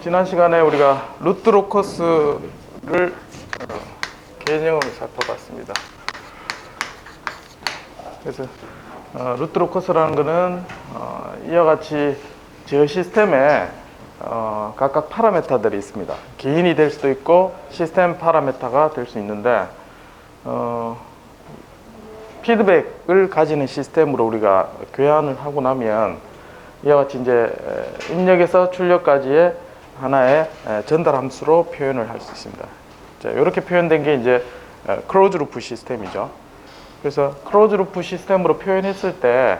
지난 시간에 우리가 루트 로커스를 개념을 살펴봤습니다. 그래서 루트 로커스라는 것은 이와 같이 제어 시스템에 각각 파라메타들이 있습니다. 개인이 될 수도 있고 시스템 파라메타가 될 수 있는데 피드백을 가지는 시스템으로 우리가 교환을 하고 나면 이와 같이 이제 입력에서 출력까지의 하나의 전달 함수로 표현을 할 수 있습니다. 자, 이렇게 표현된 게 이제 클로즈 루프 시스템이죠. 그래서 클로즈 루프 시스템으로 표현했을 때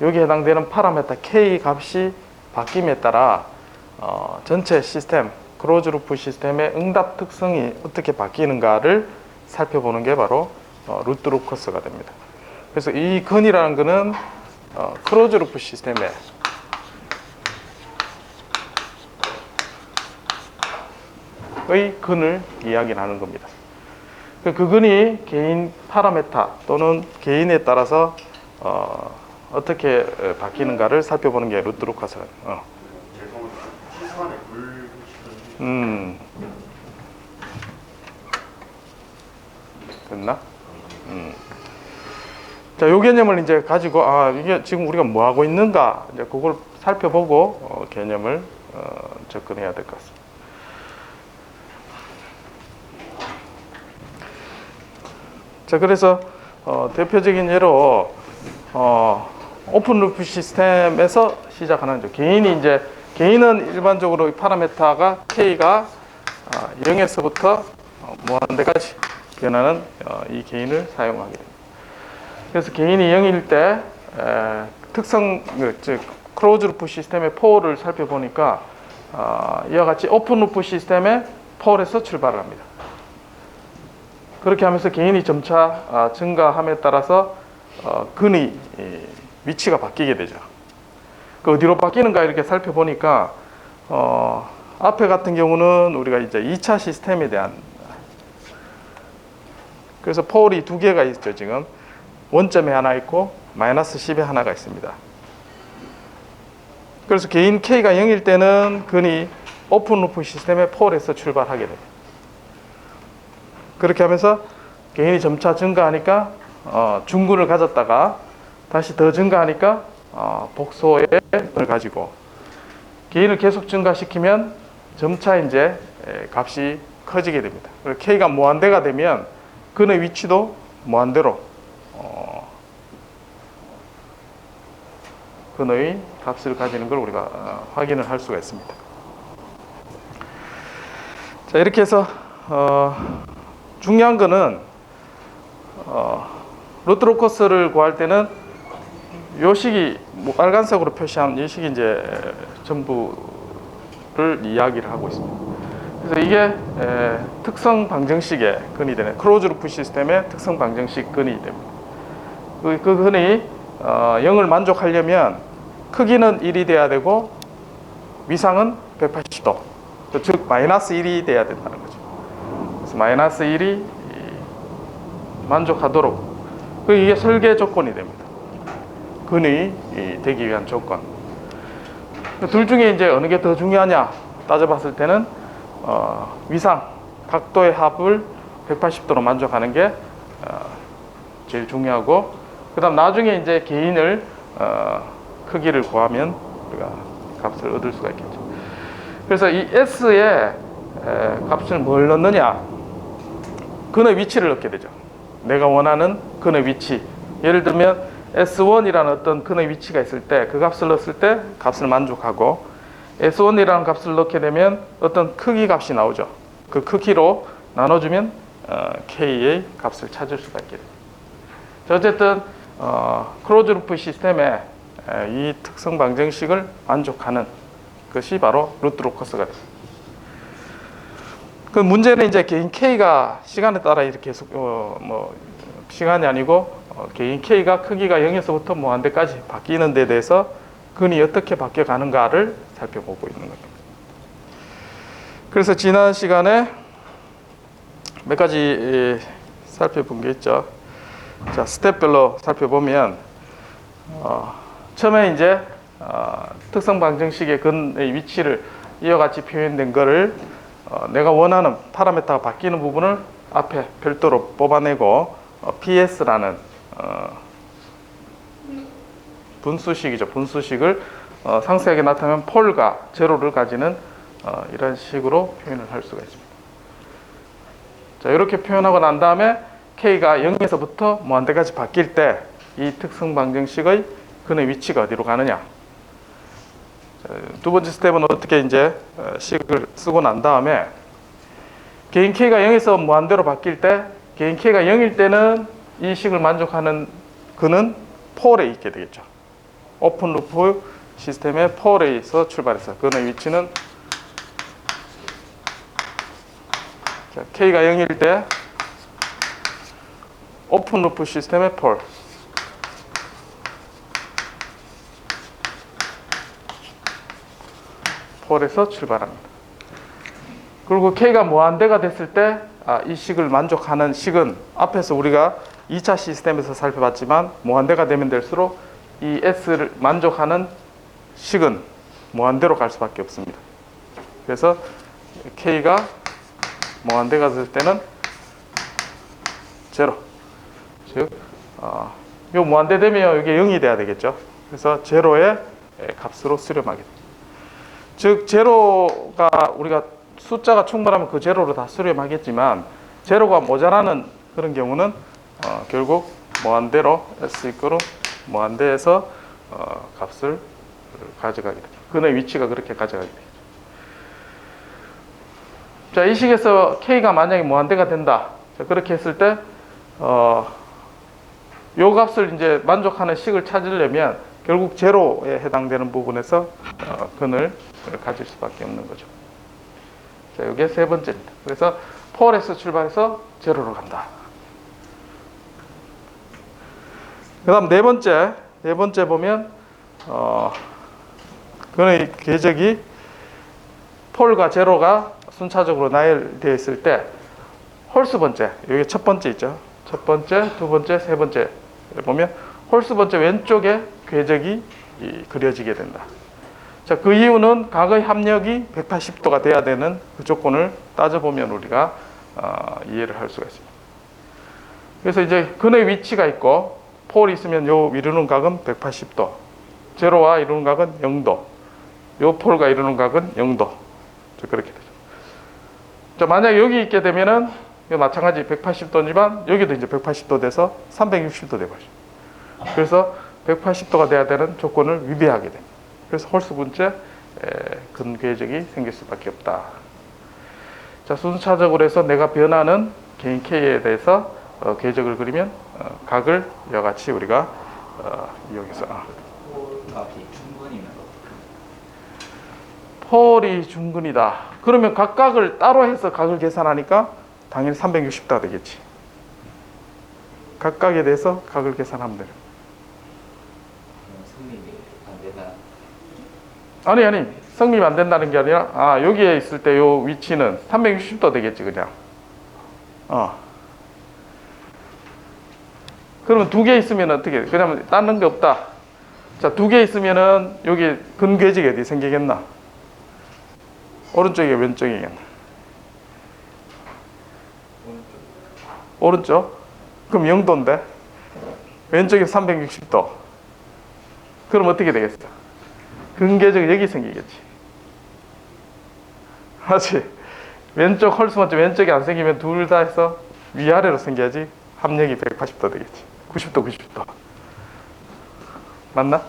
여기에 해당되는 파라메타 K 값이 바뀜에 따라 전체 시스템, 클로즈 루프 시스템의 응답 특성이 어떻게 바뀌는가를 살펴보는 게 바로 루트 로커스가 됩니다. 그래서 이 근이라는 것은 클로즈 루프 시스템의 근을 이야기하는 겁니다. 그 근이 개인 파라메타 또는 개인에 따라서 어떻게 바뀌는가를 살펴보는 게 루트 로커스는. 됐나? 자, 요 개념을 이제 가지고 이게 지금 우리가 뭐 하고 있는가 이제 그걸 살펴보고 개념을 접근해야 될 것 같습니다. 자, 그래서 대표적인 예로 오픈 루프 시스템에서 시작하는 거죠. 개인은 일반적으로 파라메타가 K가 0에서부터 무한대까지 변하는 이 개인을 사용하게 됩니다. 그래서 개인이 0일 때 특성, 즉 클로즈 루프 시스템의 폴을 살펴보니까 이와 같이 오픈 루프 시스템의 폴에서 출발을 합니다. 그렇게 하면서 개인이 점차 증가함에 따라서 근의 위치가 바뀌게 되죠. 그 어디로 바뀌는가 이렇게 살펴보니까 앞에 같은 경우는 우리가 이제 2차 시스템에 대한, 그래서 폴이 두 개가 있죠. 지금 원점에 하나 있고 마이너스 10에 하나가 있습니다. 그래서 개인 K가 0일 때는 근이 오픈 루프 시스템의 폴에서 출발하게 됩니다. 그렇게 하면서 개인이 점차 증가하니까 중근을 가졌다가 다시 더 증가하니까 복소의 근을 가지고 개인을 계속 증가시키면 점차 이제 값이 커지게 됩니다. 그리고 K가 무한대가 되면 근의 위치도 무한대로 근의 값을 가지는 걸 우리가 확인을 할 수가 있습니다. 자, 이렇게 해서 중요한 거는 루트 로커스를 구할 때는 요 식이 빨간색으로 표시한 이 식이 이제 전부를 이야기를 하고 있습니다. 그래서 이게 특성 방정식의 근이 되는 클로즈 루프 시스템의 특성 방정식 근이 됩니다. 그 근이 0을 만족하려면 크기는 1이 돼야 되고 위상은 180도, 즉 마이너스 1이 돼야 된다는 거죠. 그래서 마이너스 1이 만족하도록 이게 설계 조건이 됩니다. 근이 되기 위한 조건. 둘 중에 이제 어느 게 더 중요하냐 따져봤을 때는 위상, 각도의 합을 180도로 만족하는 게 제일 중요하고, 그 다음 나중에 이제 개인을 크기를 구하면 우리가 값을 얻을 수가 있겠죠. 그래서 이 S의 값을 뭘 넣느냐, 근의 위치를 넣게 되죠. 내가 원하는 근의 위치, 예를 들면 S1이라는 어떤 근의 위치가 있을 때 그 값을 넣었을 때 값을 만족하고, S1이라는 값을 넣게 되면 어떤 크기 값이 나오죠. 그 크기로 나눠주면 K의 값을 찾을 수가 있게 됩니다. 어쨌든 클로즈 루프 시스템의 이 특성 방정식을 만족하는 것이 바로 루트 로커스가 됩니다. 그 문제는 이제 개인 K가 시간에 따라 이렇게 계속 시간이 아니고 개인 K가 크기가 0에서부터 무한대까지 바뀌는 데 대해서 근이 어떻게 바뀌어 가는가를 살펴보고 있는 겁니다. 그래서 지난 시간에 몇 가지 살펴본 게 있죠. 자, 스텝별로 살펴보면 처음에 이제 특성 방정식의 근의 위치를 이와 같이 표현된 거를 내가 원하는 파라미터가 바뀌는 부분을 앞에 별도로 뽑아내고 PS라는 분수식이죠. 분수식을 상세하게 나타내면 폴과 제로를 가지는 이런 식으로 표현을 할 수가 있습니다. 자, 이렇게 표현하고 난 다음에 K가 0에서부터 무한대까지 바뀔 때 이 특성 방정식의 근의 위치가 어디로 가느냐. 자, 두 번째 스텝은 어떻게 이제 식을 쓰고 난 다음에 개인 K가 0에서 무한대로 바뀔 때 개인 K가 0일 때는 이 식을 만족하는 근은 폴에 있게 되겠죠. 오픈 루프 시스템의 폴에서 출발해서 근의 위치는 자, K가 0일 때 오픈 루프 시스템의 폴에서 출발합니다. 그리고 K가 무한대가 됐을 때 이 식을 만족하는 식은 앞에서 우리가 2차 시스템에서 살펴봤지만 무한대가 되면 될수록 이 S를 만족하는 식은 무한대로 갈 수밖에 없습니다. 그래서 K가 무한대가 될 때는 제로, 즉 요 무한대 되면 이게 0이 돼야 되겠죠. 그래서 제로의 값으로 수렴하게 됩니다. 즉 제로가 우리가 숫자가 충분하면 그 제로로 다 수렴하겠지만 제로가 모자라는 그런 경우는 결국 무한대로 S 이끌어 무한대에서 값을 가져가게 됩니다. 근의 위치가 그렇게 가져가게 되죠. 자, 이 식에서 K가 만약에 무한대가 된다. 자, 그렇게 했을 때 요 값을 이제 만족하는 식을 찾으려면 결국 제로에 해당되는 부분에서 근을 가질 수밖에 없는 거죠. 자, 이게 세 번째입니다. 그래서 폴에서 출발해서 제로로 간다. 그 다음 네 번째 보면 근의 궤적이 폴과 제로가 순차적으로 나열되어 있을 때 홀수 번째, 여기 첫 번째 있죠. 첫 번째, 두 번째, 세 번째 보면 홀수 번째 왼쪽에 궤적이 그려지게 된다. 자, 그 이유는 각의 합력이 180도가 돼야 되는 그 조건을 따져보면 우리가 이해를 할 수가 있습니다. 그래서 이제 근의 위치가 있고 폴이 있으면 요 이루는 각은 180도, 제로와 이루는 각은 0도, 요 폴과 이루는 각은 0도. 그렇게 되죠. 자, 만약에 여기 있게 되면은 마찬가지 180도지만 여기도 이제 180도 돼서 360도 돼버리죠. 그래서 180도가 돼야 되는 조건을 위배하게 됩니다. 그래서 홀수 분째 근궤적이 생길 수밖에 없다. 자, 순차적으로 해서 내가 변하는 개인 K에 대해서 궤적을 그리면 각을 이와 같이 우리가 이용해서 폴이 중근이다. 그러면 각각을 따로 해서 각을 계산하니까 당연히 360도가 되겠지. 각각에 대해서 각을 계산하면 돼요. 아니 성립이 안 된다는 게 아니라 여기에 있을 때 요 위치는 360도 되겠지 그냥. 그러면 두 개 있으면 어떻게 돼? 그냥 다른 게 없다. 자, 두 개 있으면은 여기 근궤적이 어디 생기겠나? 오른쪽에 왼쪽이겠나? 오른쪽? 그럼 0도인데 왼쪽이 360도. 그럼 어떻게 되겠어? 근궤적이 여기 생기겠지. 맞지? 왼쪽 홀수 번째 왼쪽이 안 생기면 둘 다 해서 위아래로 생겨야지 합력이 180도 되겠지. 90도. 맞나?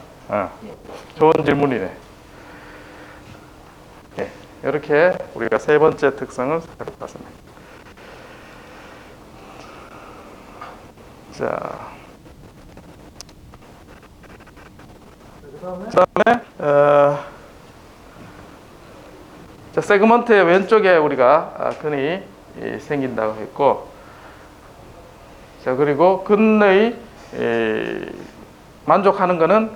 좋은 질문이네. 네, 이렇게 우리가 세 번째 특성을 살펴봤습니다. 자, 그다음에 자, 세그먼트의 왼쪽에 우리가 근이 생긴다고 했고, 자, 그리고 근의 만족하는 것은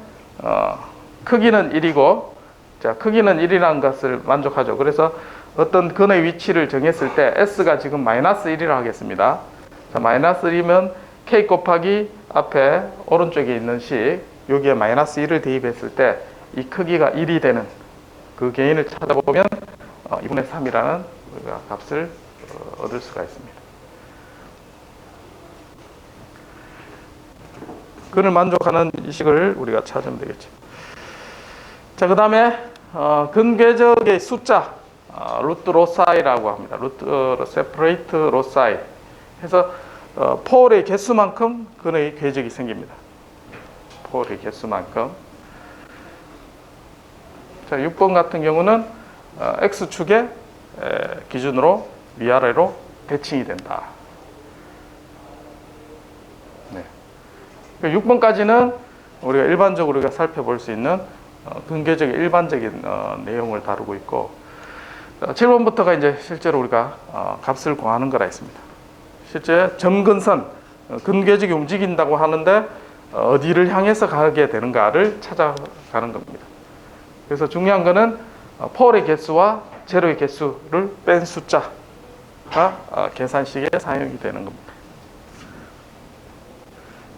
크기는 1이고, 자, 크기는 1이라는 것을 만족하죠. 그래서 어떤 근의 위치를 정했을 때 S가 지금 마이너스 1이라고 하겠습니다. 자, 마이너스 1이면 K 곱하기 앞에 오른쪽에 있는 식, 여기에 마이너스 1을 대입했을 때 이 크기가 1이 되는 그 개인을 찾아보면 2분의 3이라는 우리가 값을 얻을 수가 있습니다. 그를 만족하는 이 식을 우리가 찾으면 되겠죠. 자, 그 다음에 근궤적의 숫자, 루트 로사이라고 합니다. 루트 세퍼레이트 로사이 해서 폴의 개수만큼 근의 궤적이 생깁니다. 폴의 개수만큼. 자, 6번 같은 경우는 X축의 기준으로 위아래로 대칭이 된다. 네. 6번까지는 우리가 일반적으로 우리가 살펴볼 수 있는 근궤적의 일반적인 내용을 다루고 있고, 7번부터가 이제 실제로 우리가 값을 구하는 거라 했습니다. 실제 점근선, 근궤적이 움직인다고 하는데 어디를 향해서 가게 되는가를 찾아가는 겁니다. 그래서 중요한 거는 폴의 개수와 제로의 개수를 뺀 숫자가 계산식에 사용이 되는 겁니다.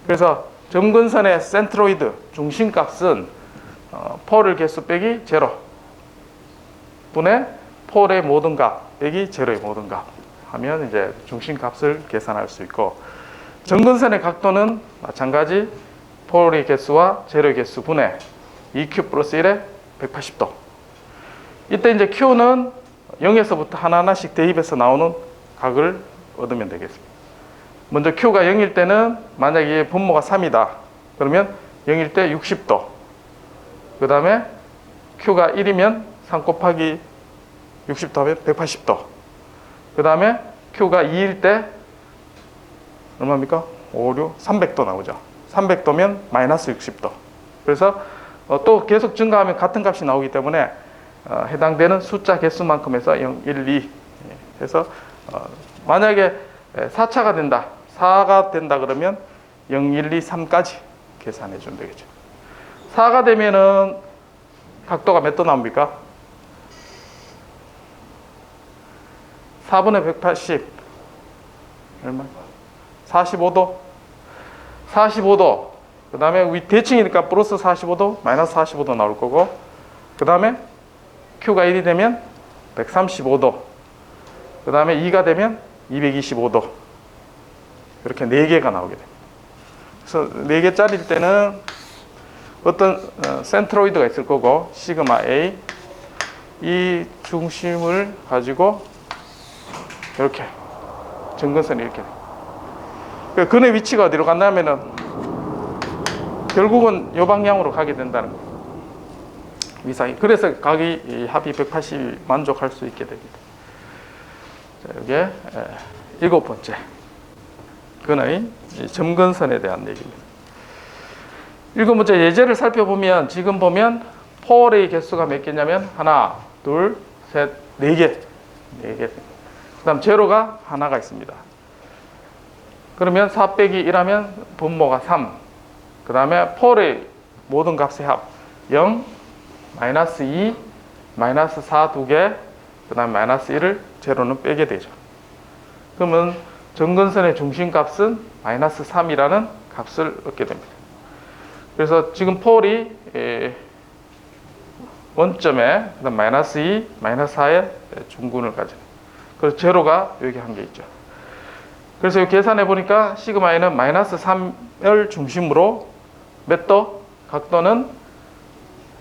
그래서 점근선의 센트로이드 중심값은 폴의 개수 빼기 제로 분의 폴의 모든 값 빼기 제로의 모든 값 하면 이제 중심값을 계산할 수 있고, 점근선의 각도는 마찬가지 폴의 개수와 제로의 개수 분의 2q 플러스 1의 180도. 이때 이제 q는 0에서부터 하나하나씩 대입해서 나오는 각을 얻으면 되겠습니다. 먼저 q가 0일 때는 만약에 분모가 3이다. 그러면 0일 때 60도. 그 다음에 q가 1이면 3 곱하기 60도 하면 180도. 그 다음에 q가 2일 때 얼마입니까? 5, 6, 300도 나오죠. 300도면 마이너스 60도. 그래서 또 계속 증가하면 같은 값이 나오기 때문에 해당되는 숫자 개수만큼에서 0, 1, 2 해서 만약에 4차가 된다, 4가 된다 그러면 0, 1, 2, 3까지 계산해 주면 되겠죠. 4가 되면은 각도가 몇 도 나옵니까? 4분의 180 얼마? 45도. 45도. 그 다음에 위 대칭이니까 플러스 45도, 마이너스 45도 나올 거고, 그 다음에 Q가 1이 되면 135도, 그 다음에 2가 되면 225도. 이렇게 4개가 나오게 됩니다. 그래서 4개짜리일 때는 어떤 센트로이드가 있을 거고, 시그마 A, 이 중심을 가지고 이렇게 점근선이 이렇게 돼요. 근의 위치가 어디로 간다면은 결국은 이 방향으로 가게 된다는 거예요. 위상이. 그래서 각이 합이 180이 만족할 수 있게 됩니다. 자, 이게 7번째 근의 점근선에 대한 얘기입니다. 7번째 예제를 살펴보면 지금 보면 폴의 개수가 몇 개냐면 하나, 둘, 셋, 4개. 4개. 그 다음 제로가 하나가 있습니다. 그러면 4 빼기 1하면 분모가 3. 그 다음에 폴의 모든 값의 합 0, 마이너스 2, 마이너스 4 2개, 그 다음에 마이너스 1을 제로는 빼게 되죠. 그러면 점근선의 중심값은 마이너스 3이라는 값을 얻게 됩니다. 그래서 지금 폴이 원점에 그다음 마이너스 2, 마이너스 4의 중근을 가지는, 그래서 제로가 여기 한 개 있죠. 그래서 이 계산해 보니까 시그마에는 마이너스 3을 중심으로 몇 도? 각도는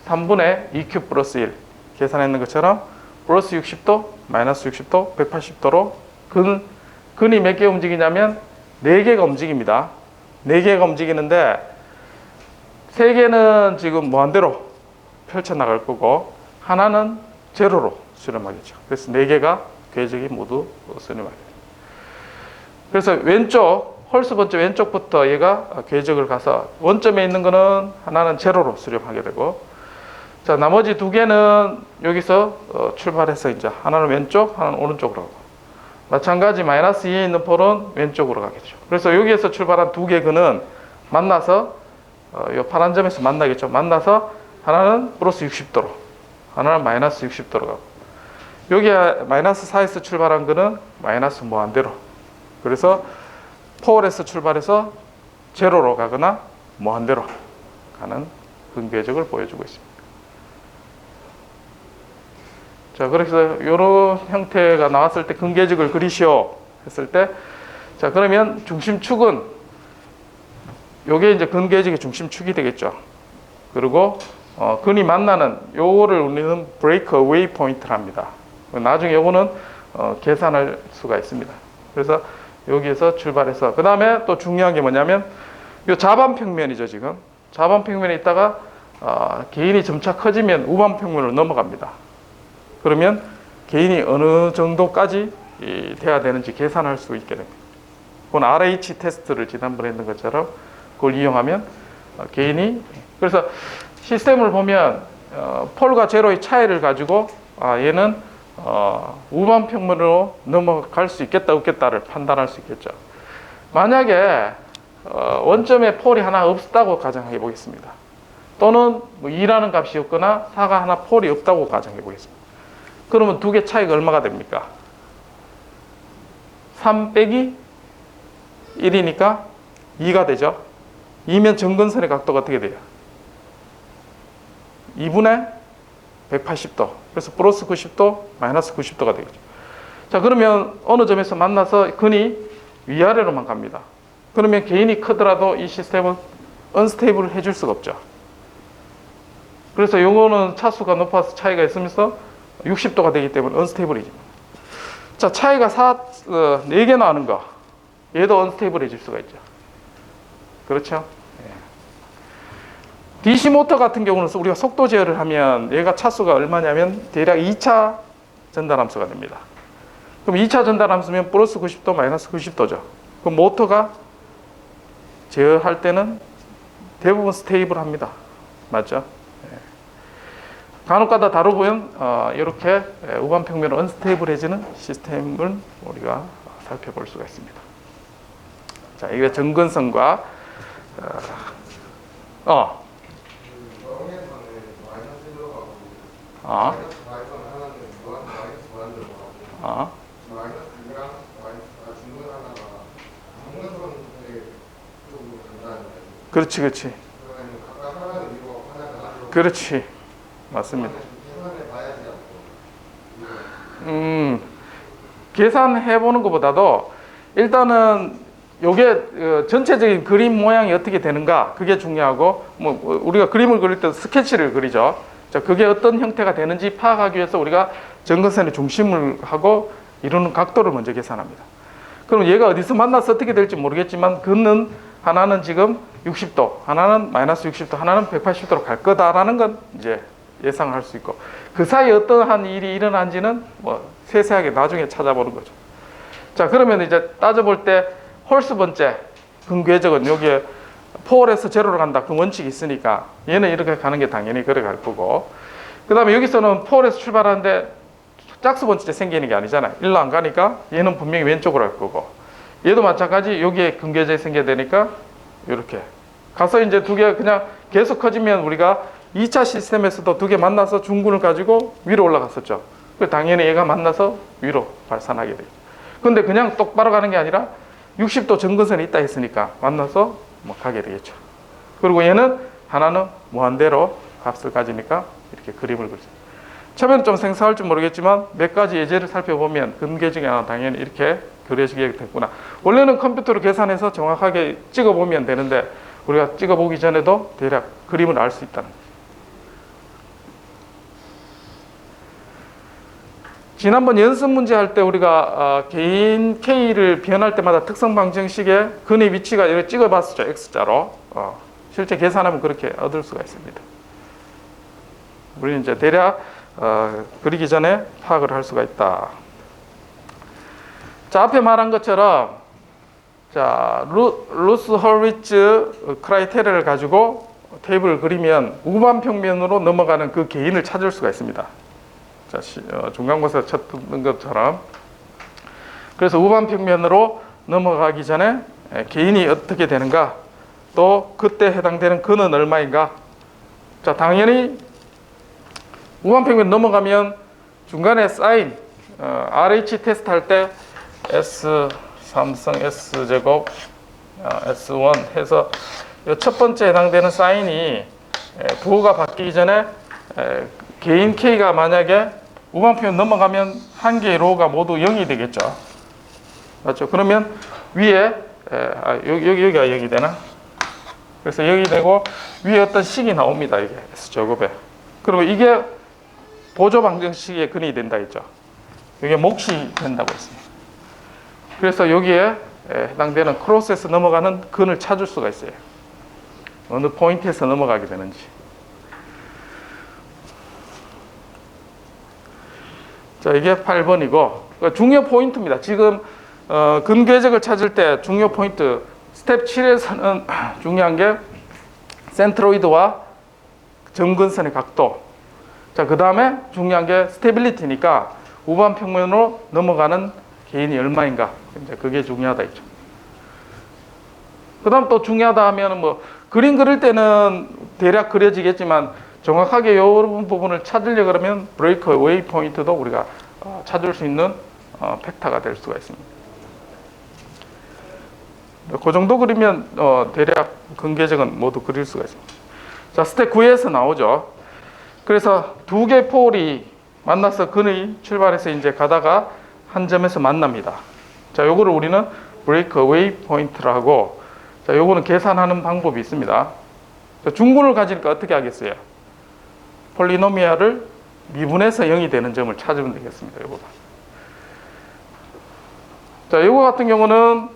3분의 2q 플러스 1 계산했는 것처럼 플러스 60도, 마이너스 60도, 180도로 근이 몇 개 움직이냐면 4개가 움직입니다. 4개가 움직이는데 3개는 지금 무한대로 펼쳐나갈 거고 하나는 제로로 수렴하겠죠. 그래서 4개가 궤적이 모두 수렴하게 됩니다. 그래서 왼쪽 홀수 번째 왼쪽부터 얘가 궤적을 가서 원점에 있는 거는 하나는 제로로 수렴하게 되고, 자 나머지 2개는 여기서 출발해서 이제 하나는 왼쪽, 하나는 오른쪽으로 가고, 마찬가지 마이너스 2에 있는 폴은 왼쪽으로 가게 되죠. 그래서 여기에서 출발한 2개 근은 만나서 이 파란 점에서 만나겠죠. 만나서 하나는 플러스 60도로, 하나는 마이너스 60도로 가고, 여기 마이너스 4에서 출발한 거는 마이너스 무한대로, 그래서 폴에서 출발해서 제로로 가거나 무한대로 가는 근궤적을 보여주고 있습니다. 자, 그래서 이런 형태가 나왔을 때 근계직을 그리시오 했을 때, 자, 그러면 중심축은 요게 이제 근계직의 중심축이 되겠죠. 그리고 근이 만나는 요거를 우리는 브레이크 어웨이 포인트랍니다. 나중에 요거는 계산할 수가 있습니다. 그래서 여기에서 출발해서 그 다음에 또 중요한 게 뭐냐면 요 자반 평면이죠. 지금 자반 평면에 있다가 개인이 점차 커지면 우반 평면으로 넘어갑니다. 그러면 개인이 어느 정도까지 돼야 되는지 계산할 수 있게 됩니다. 그건 RH 테스트를 지난번에 했는 것처럼 그걸 이용하면 개인이, 그래서 시스템을 보면 폴과 제로의 차이를 가지고 얘는 우반 평면으로 넘어갈 수 있겠다 없겠다를 판단할 수 있겠죠. 만약에 원점에 폴이 하나 없다고 가정해 보겠습니다. 또는 뭐 2라는 값이 없거나 4가 하나 폴이 없다고 가정해 보겠습니다. 그러면 두 개 차이가 얼마가 됩니까? 3 빼기 1이니까 2가 되죠. 2면 점근선의 각도가 어떻게 돼요? 2분의 180도. 그래서 플러스 90도, 마이너스 90도가 되겠죠. 자, 그러면 어느 점에서 만나서 근이 위아래로만 갑니다. 그러면 개인이 크더라도 이 시스템은 언스테이블을 해줄 수가 없죠. 그래서 요거는 차수가 높아서 차이가 있으면서 60도가 되기 때문에 언스테이블이죠. 자, 차이가 4개 나는 거. 얘도 언스테이블해질 수가 있죠. 그렇죠? DC 모터 같은 경우는 우리가 속도 제어를 하면 얘가 차수가 얼마냐면 대략 2차 전달함수가 됩니다. 그럼 2차 전달함수면 플러스 90도, 마이너스 90도죠. 그럼 모터가 제어할 때는 대부분 스테이블합니다. 맞죠? 간혹가다 다뤄보면 이렇게 우반 평면으로 언스테이블해지는 시스템을 우리가 살펴볼 수가 있습니다. 자, 이게 점근선과 그렇지, 그렇지. 그렇지. 맞습니다. 계산해보는 것보다도 일단은 요게 전체적인 그림 모양이 어떻게 되는가 그게 중요하고, 뭐 우리가 그림을 그릴 때 스케치를 그리죠. 자, 그게 어떤 형태가 되는지 파악하기 위해서 우리가 점근선의 중심을 하고 이루는 각도를 먼저 계산합니다. 그럼 얘가 어디서 만나서 어떻게 될지 모르겠지만 근은 하나는 지금 60도, 하나는 마이너스 60도, 하나는 180도로 갈 거다라는 건 이제 예상할 수 있고, 그 사이에 어떠한 일이 일어난지는 뭐 세세하게 나중에 찾아보는 거죠. 자, 그러면 이제 따져볼 때 홀수 번째 근궤적은 여기에 폴에서 제로로 간다 그 원칙이 있으니까 얘는 이렇게 가는 게 당연히 그래 갈 거고, 그 다음에 여기서는 폴에서 출발하는데 짝수 번째 생기는 게 아니잖아요. 일로 안 가니까 얘는 분명히 왼쪽으로 갈 거고, 얘도 마찬가지 여기에 근궤적이 생겨야 되니까 이렇게 가서 이제 두 개 그냥 계속 커지면 우리가 2차 시스템에서도 두 개 만나서 중근을 가지고 위로 올라갔었죠. 당연히 얘가 만나서 위로 발산하게 돼요. 근데 그냥 똑바로 가는 게 아니라 60도 점근선이 있다 했으니까 만나서 뭐 가게 되겠죠. 그리고 얘는 하나는 무한대로 값을 가지니까 이렇게 그림을 그리죠. 처음에는 좀 생소할지 모르겠지만 몇 가지 예제를 살펴보면 근궤적이 당연히 이렇게 그려지게 됐구나. 원래는 컴퓨터로 계산해서 정확하게 찍어보면 되는데 우리가 찍어보기 전에도 대략 그림을 알 수 있다는 거죠. 지난번 연습 문제 할 때 우리가 개인 K를 변할 때마다 특성 방정식에 근의 위치가 이렇게 찍어봤었죠. X자로. 실제 계산하면 그렇게 얻을 수가 있습니다. 우리는 이제 대략 그리기 전에 파악을 할 수가 있다. 자, 앞에 말한 것처럼 자, 루스 헐리츠 크라이테리아를 가지고 테이블을 그리면 우반 평면으로 넘어가는 그 개인을 찾을 수가 있습니다. 자, 중간고사 쳤던 것처럼. 그래서 우반 평면으로 넘어가기 전에 개인이 어떻게 되는가, 또 그때 해당되는 근은 얼마인가. 자, 당연히 우반 평면 넘어가면 중간에 사인 RH 테스트 할 때 S 삼성 S제곱 S1 해서 첫 번째 해당되는 사인이 부호가 바뀌기 전에 개인 K가 만약에 우방평면 넘어가면 한 개의 로우가 모두 0이 되겠죠. 맞죠? 그러면 위에 여기가 0이 되나? 그래서 0이 되고 위에 어떤 식이 나옵니다. 이게 S제곱에. 그리고 이게 보조 방정식의 근이 된다 했죠. 이게 몫이 된다고 했습니다. 그래서 여기에 해당되는 크로스에서 넘어가는 근을 찾을 수가 있어요. 어느 포인트에서 넘어가게 되는지. 자, 이게 8번이고 중요 포인트입니다. 지금 근궤적을 찾을 때 중요 포인트 스텝 7에서는 중요한 게 센트로이드와 점근선의 각도. 자, 그 다음에 중요한 게 스테빌리티니까 우반 평면으로 넘어가는 개인이 얼마인가. 이제 그게 중요하다 했죠. 그 다음 또 중요하다 하면 뭐 그림 그릴 때는 대략 그려지겠지만 정확하게 이런 부분을 찾으려고 그러면 브레이크 웨이 포인트도 우리가 찾을 수 있는 팩터가 될 수가 있습니다. 그 정도 그리면 대략 근궤적은 모두 그릴 수가 있습니다. 자, 스텝 9에서 나오죠. 그래서 두 개 폴이 만나서 근의 출발해서 이제 가다가 한 점에서 만납니다. 자, 요거를 우리는 브레이크 웨이 포인트라고. 자, 요거는 계산하는 방법이 있습니다. 자, 중근을 가지니까 어떻게 하겠어요? 폴리노미알을 미분해서 0이 되는 점을 찾으면 되겠습니다. 요거. 자, 요거 같은 경우는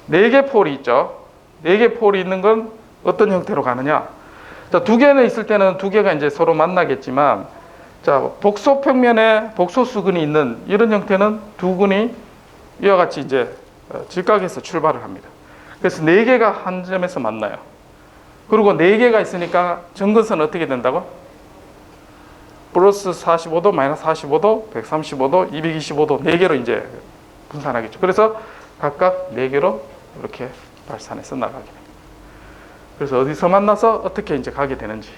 4개 폴이 있죠. 4개 폴이 있는 건 어떤 형태로 가느냐? 자, 2개는 있을 때는 2개가 이제 서로 만나겠지만, 자, 복소 평면에 복소수 근이 있는 이런 형태는 두 근이 이와 같이 이제 직각해서 출발을 합니다. 그래서 4개가 한 점에서 만나요. 그리고 4개가 있으니까 점근선은 어떻게 된다고? 플러스 45도, 마이너스 45도, 135도, 225도 4개로 이제 분산하겠죠. 그래서 각각 4개로 이렇게 발산해서 나가게 됩니다. 그래서 어디서 만나서 어떻게 이제 가게 되는지.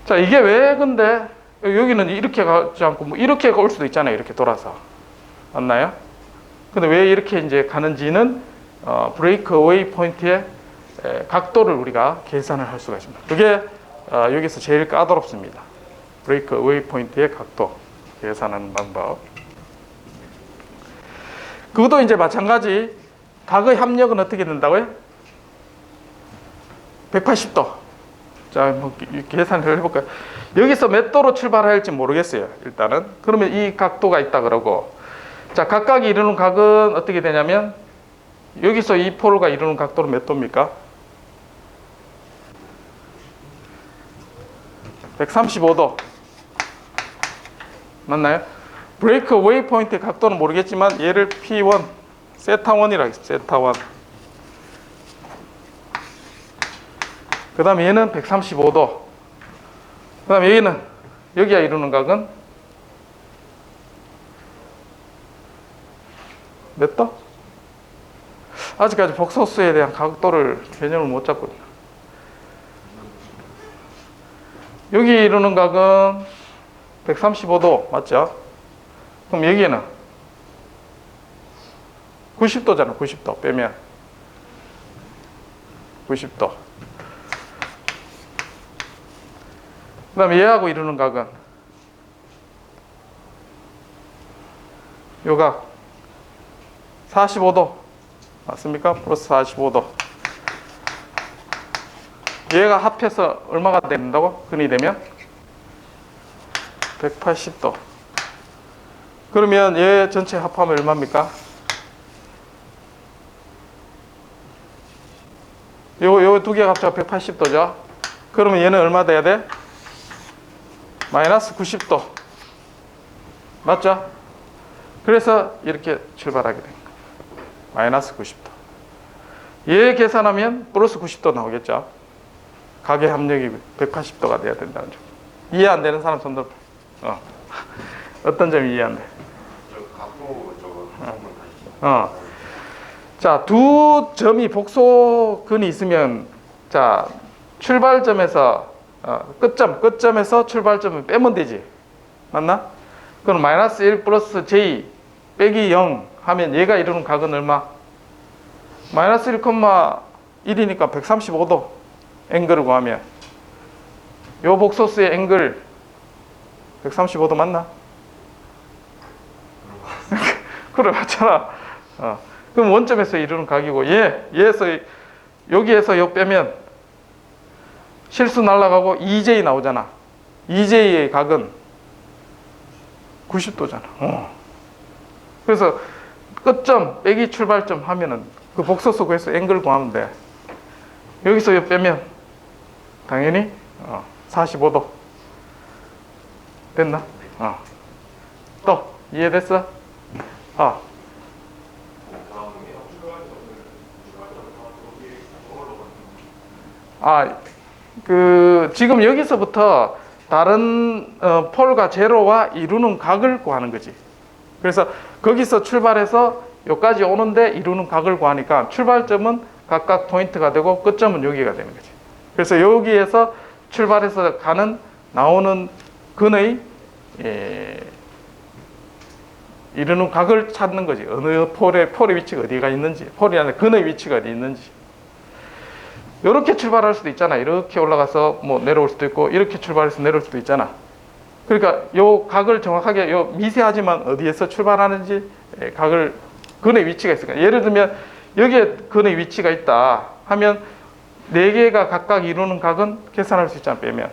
자, 이게 왜 근데 여기는 이렇게 가지 않고 뭐 이렇게 올 수도 있잖아요. 이렇게 돌아서. 맞나요? 근데 왜 이렇게 이제 가는지는 브레이크 웨이 포인트의 각도를 우리가 계산을 할 수가 있습니다. 그게 여기서 제일 까다롭습니다. 브레이크 웨이 포인트의 각도 계산하는 방법. 그것도 이제 마찬가지. 각의 합력은 어떻게 된다고요? 180도. 자, 뭐 계산을 해볼까요? 여기서 몇 도로 출발해야 할지 모르겠어요. 일단은. 그러면 이 각도가 있다 그러고, 자, 각각이 이루는 각은 어떻게 되냐면 여기서 이 폴과 이루는 각도는 몇 도입니까? 135도. 맞나요? 브레이크 웨이 포인트 각도는 모르겠지만 얘를 P1, 세타1이라 하겠습니다. 세타1. 그 다음에 얘는 135도. 그 다음에 여기는, 여기가 이루는 각은 몇 도? 아직까지 복소수에 대한 각도를 개념을 못 잡고 있다. 여기 이루는 각은 135도 맞죠? 그럼 여기는 90도잖아. 90도 빼면 90도. 그 다음에 얘하고 이루는 각은 요 각 45도 맞습니까? 플러스 45도. 얘가 합해서 얼마가 된다고? 근이 되면 180도. 그러면 얘 전체 합하면 얼마입니까? 요 두 개가 합쳐서 180도죠. 그러면 얘는 얼마 돼야 돼? 마이너스 90도. 맞죠? 그래서 이렇게 출발하게 됩니다. 마이너스 90도. 얘 계산하면 플러스 90도 나오겠죠. 각의 합력이 180도가 돼야 된다는 점. 이해 안 되는 사람 손 들어. 어떤 점이 이해 안 돼? 자, 두 점이 복소근이 있으면, 자, 출발점에서 끝점에서 출발점을 빼면 되지. 맞나? 그럼 마이너스 1 플러스 j 빼기 0 하면 얘가 이루는 각은 얼마? 마이너스 1,1이니까 135도 앵글을 구하면 요 복소스의 앵글 135도 맞나? 그래 맞잖아. 그럼 원점에서 이루는 각이고 얘에서 여기에서 요 빼면 실수 날라가고 EJ 나오잖아. EJ의 각은 90도잖아. 그래서 끝점 빼기 출발점 하면은 그 복소스 구해서 앵글 구하면 돼. 여기서 요 빼면 당연히 45도 됐나? 또 이해됐어? 지금 여기서부터 다른 폴과 제로와 이루는 각을 구하는 거지. 그래서 거기서 출발해서 여기까지 오는데 이루는 각을 구하니까 출발점은 각각 포인트가 되고 끝점은 여기가 되는 거지. 그래서 여기에서 출발해서 나오는 근의 이루는 각을 찾는 거지. 어느 폴의 위치가 어디가 있는지, 폴이 아니라 근의 위치가 어디 있는지. 이렇게 출발할 수도 있잖아. 이렇게 올라가서 뭐 내려올 수도 있고, 이렇게 출발해서 내려올 수도 있잖아. 그러니까 요 각을 정확하게 요 미세하지만 어디에서 출발하는지 근의 위치가 있으니까. 예를 들면 여기에 근의 위치가 있다 하면 4개가 각각 이루는 각은 계산할 수 있잖아, 빼면.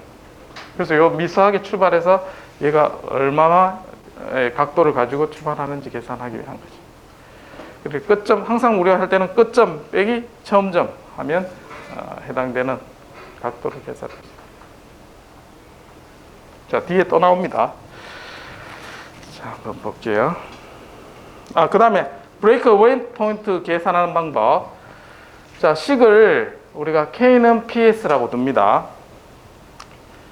그래서 요 미세하게 출발해서 얘가 얼마나 각도를 가지고 출발하는지 계산하기 위한 거지. 그리고 끝점, 항상 우리가 할 때는 끝점 빼기 처음점 하면 해당되는 각도를 계산하죠. 자, 뒤에 또 나옵니다. 자, 한번 볼게요. 그 다음에 브레이크 웨이 포인트 계산하는 방법. 자, 식을 우리가 K는 PS라고 둡니다.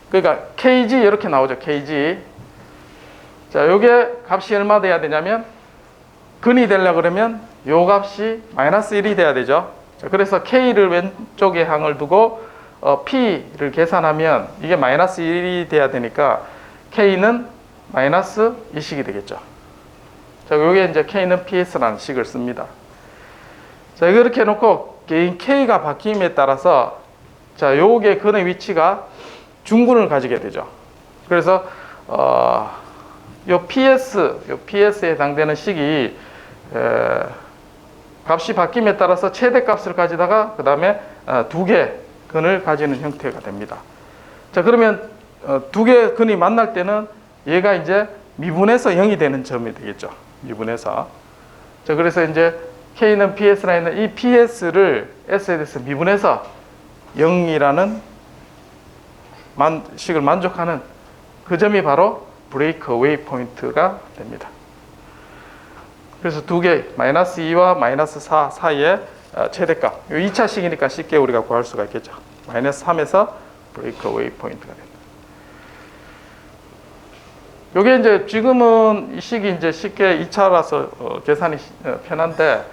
그러니까 KG 이렇게 나오죠. KG. 자, 요게 값이 얼마 돼야 되냐면 근이 되려고 그러면 요 값이 -1이 돼야 되죠. 자, 그래서 K를 왼쪽에 항을 두고 P를 계산하면 이게 -1이 돼야 되니까 K는 -2식이 되겠죠. 자, 요게 이제 K는 PS라는 식을 씁니다. 자, 이렇게 해놓고 개인 K가 바뀜에 따라서 자, 요게 근의 위치가 중근을 가지게 되죠. 그래서 요 PS에 해당되는 식이 값이 바뀜에 따라서 최대값을 가지다가 그 다음에 2개 근을 가지는 형태가 됩니다. 자, 그러면 2개 근이 만날 때는 얘가 이제 미분해서 0이 되는 점이 되겠죠. 미분해서. 자, 그래서 이제 K는 PS라 있는 이 PS를 S에 대해서 미분해서 0이라는 식을 만족하는 그 점이 바로 브레이크 웨이 포인트가 됩니다. 그래서 2개, -2와 -4 사이에 최대값. 2차 식이니까 쉽게 우리가 구할 수가 있겠죠. -3에서 브레이크 웨이 포인트가 됩니다. 요게 이제 지금은 이 식이 이제 쉽게 2차라서 계산이 편한데,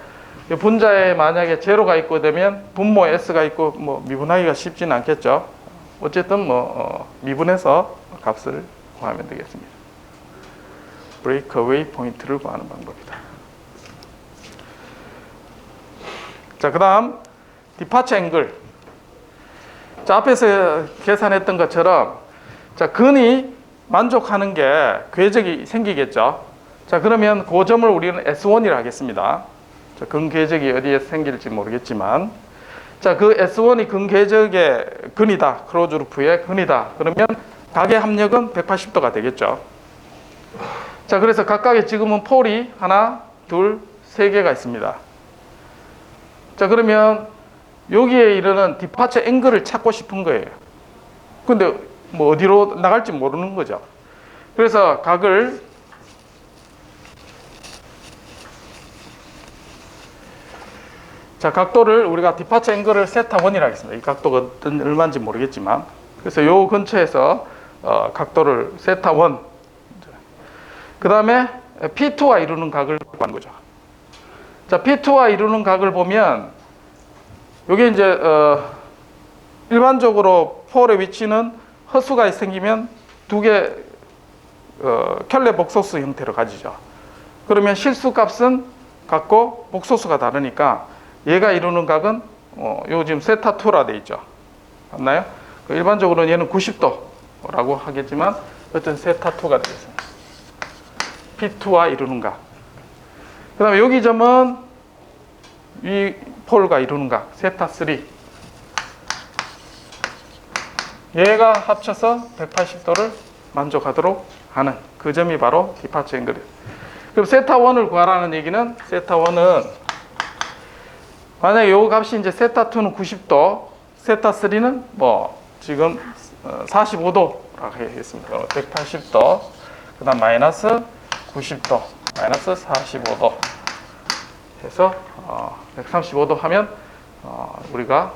분자에 만약에 제로가 있고 되면 분모 S가 있고 뭐 미분하기가 쉽지는 않겠죠. 어쨌든 미분해서 값을 구하면 되겠습니다. 브레이크 웨이 포인트를 구하는 방법이다. 자, 그 다음 디파처 앵글. 자, 앞에서 계산했던 것처럼 자, 근이 만족하는 게 궤적이 생기겠죠. 자, 그러면 그 점을 우리는 S1이라 하겠습니다. 자, 근 궤적이 어디에 생길지 모르겠지만, 자, 그 S1이 근 궤적의 근이다. 크로즈 루프의 근이다. 그러면 각의 합력은 180도가 되겠죠. 자, 그래서 각각의 지금은 폴이 하나, 둘, 세 개가 있습니다. 자, 그러면 여기에 이르는 디파처 앵글을 찾고 싶은 거예요. 근데 뭐 어디로 나갈지 모르는 거죠. 그래서 각을 자, 각도를 우리가 디파처 앵글을 세타1이라 하겠습니다. 이 각도가 얼마인지 모르겠지만, 그래서 요 근처에서 각도를 세타1. 그 다음에 P2와 이루는 각을 구하는 거죠. 자, P2와 이루는 각을 보면 요게 이제 일반적으로 폴의 위치는 허수가 생기면 2개 켤레 복소수 형태로 가지죠. 그러면 실수 값은 같고 복소수가 다르니까 얘가 이루는 각은 요 지금 세타2라 돼 있죠. 맞나요? 일반적으로는 얘는 90도 P2라고 하겠지만 어쨌든 세타2가 되겠습니다. P2와 이루는 각. 그 다음에 여기 점은 이 폴과 이루는 각, 세타3. 얘가 합쳐서 180도를 만족하도록 하는 그 점이 바로 디파처 앵글이에요. 그럼 세타1을 구하라는 얘기는 세타1은 만약에 요 값이 이제 세타2는 90도, 세타3는 뭐 지금 45도라고 하겠습니다. 180도, 그 다음 마이너스 90도, 마이너스 45도 해서 135도 하면 우리가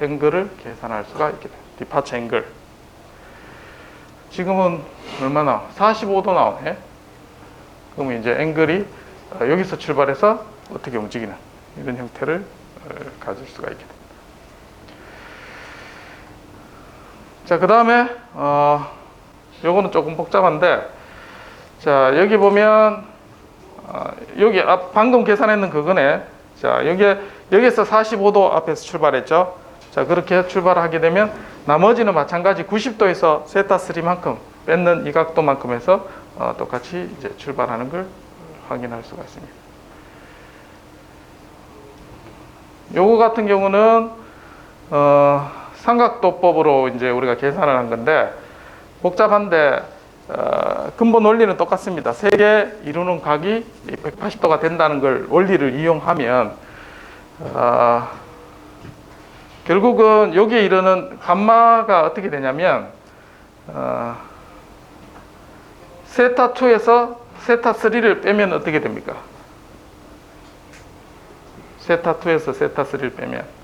앵글을 계산할 수가 있게 돼요. 디파처 앵글. 지금은 얼마나? 45도 나오네. 그러면 이제 앵글이 여기서 출발해서 어떻게 움직이는 이런 형태를 가질 수가 있게 됩니다. 자, 그 다음에 요거는 조금 복잡한데, 자, 여기 보면 여기 방금 계산했는 그거네. 자, 여기에서 45도 앞에서 출발했죠. 자, 그렇게 출발하게 되면 나머지는 마찬가지 90도에서 세타3만큼 뺏는 이 각도만큼 해서 똑같이 이제 출발하는 걸 확인할 수가 있습니다. 요거 같은 경우는 삼각도법으로 이제 우리가 계산을 한 건데 복잡한데 근본 원리는 똑같습니다. 세 개 이루는 각이 180도가 된다는 걸 원리를 이용하면 결국은 여기에 이르는 감마가 어떻게 되냐면 세타2에서 세타3를 빼면 어떻게 됩니까? 세타2에서 세타3를 빼면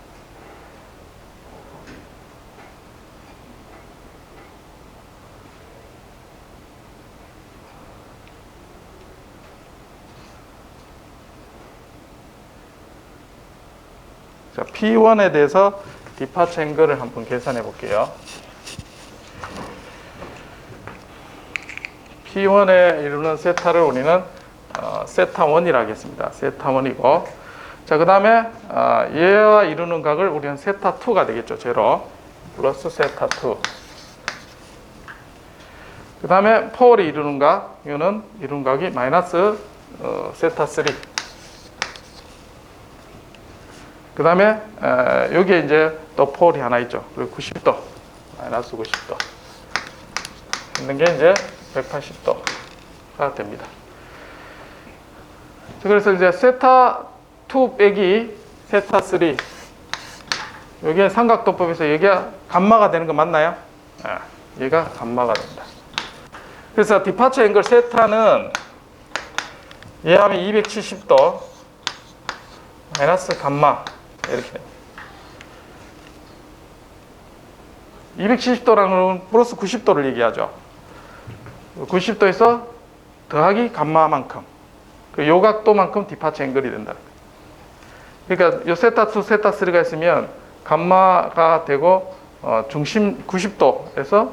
자, P1에 대해서 디파처 앵글을 한번 계산해 볼게요. P1에 이루는 세타를 우리는 세타1이라 하겠습니다. 세타1이고, 자, 그 다음에 얘와 이루는 각을 우리는 세타2가 되겠죠. 제로 플러스 세타2. 그 다음에 폴이 이루는 각, 이거는 이루는 각이 마이너스 세타3. 그 다음에 여기에 이제 또 폴이 하나 있죠. 그리고 90도, 마이너스 90도 있는 게 이제 180도가 됩니다. 그래서 이제 세타2 빼기 세타3, 여기에 삼각도법에서 여기가 감마가 되는 거 맞나요? 얘가 감마가 됩니다. 그래서 디파처 앵글 세타는 얘 하면 270도 마이너스 감마 이렇게 됩니다. 270도라는 건 플러스 90도를 얘기하죠. 90도에서 더하기 감마만큼, 그 요각도만큼 디파처 앵글이 된다. 그러니까 요 세타2, 세타3가 있으면 감마가 되고 중심 90도에서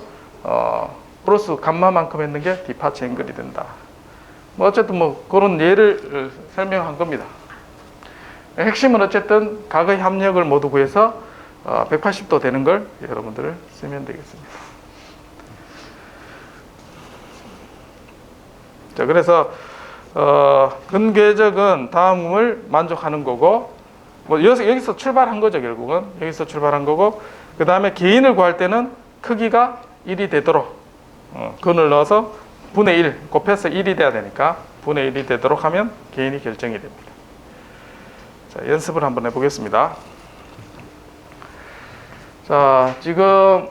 플러스 감마만큼 했는 게 디파처 앵글이 된다. 뭐 어쨌든 뭐 그런 예를 설명한 겁니다. 핵심은 어쨌든 각의 합력을 모두 구해서 180도 되는 걸 여러분들 쓰면 되겠습니다. 자, 그래서 근궤적은 다음을 만족하는 거고, 뭐 여기서 출발한 거죠. 결국은 여기서 출발한 거고, 그 다음에 개인을 구할 때는 크기가 1이 되도록 근을 넣어서 분의 1 곱해서 1이 돼야 되니까 분의 1이 되도록 하면 개인이 결정이 됩니다. 자, 연습을 한번 해보겠습니다. 자, 지금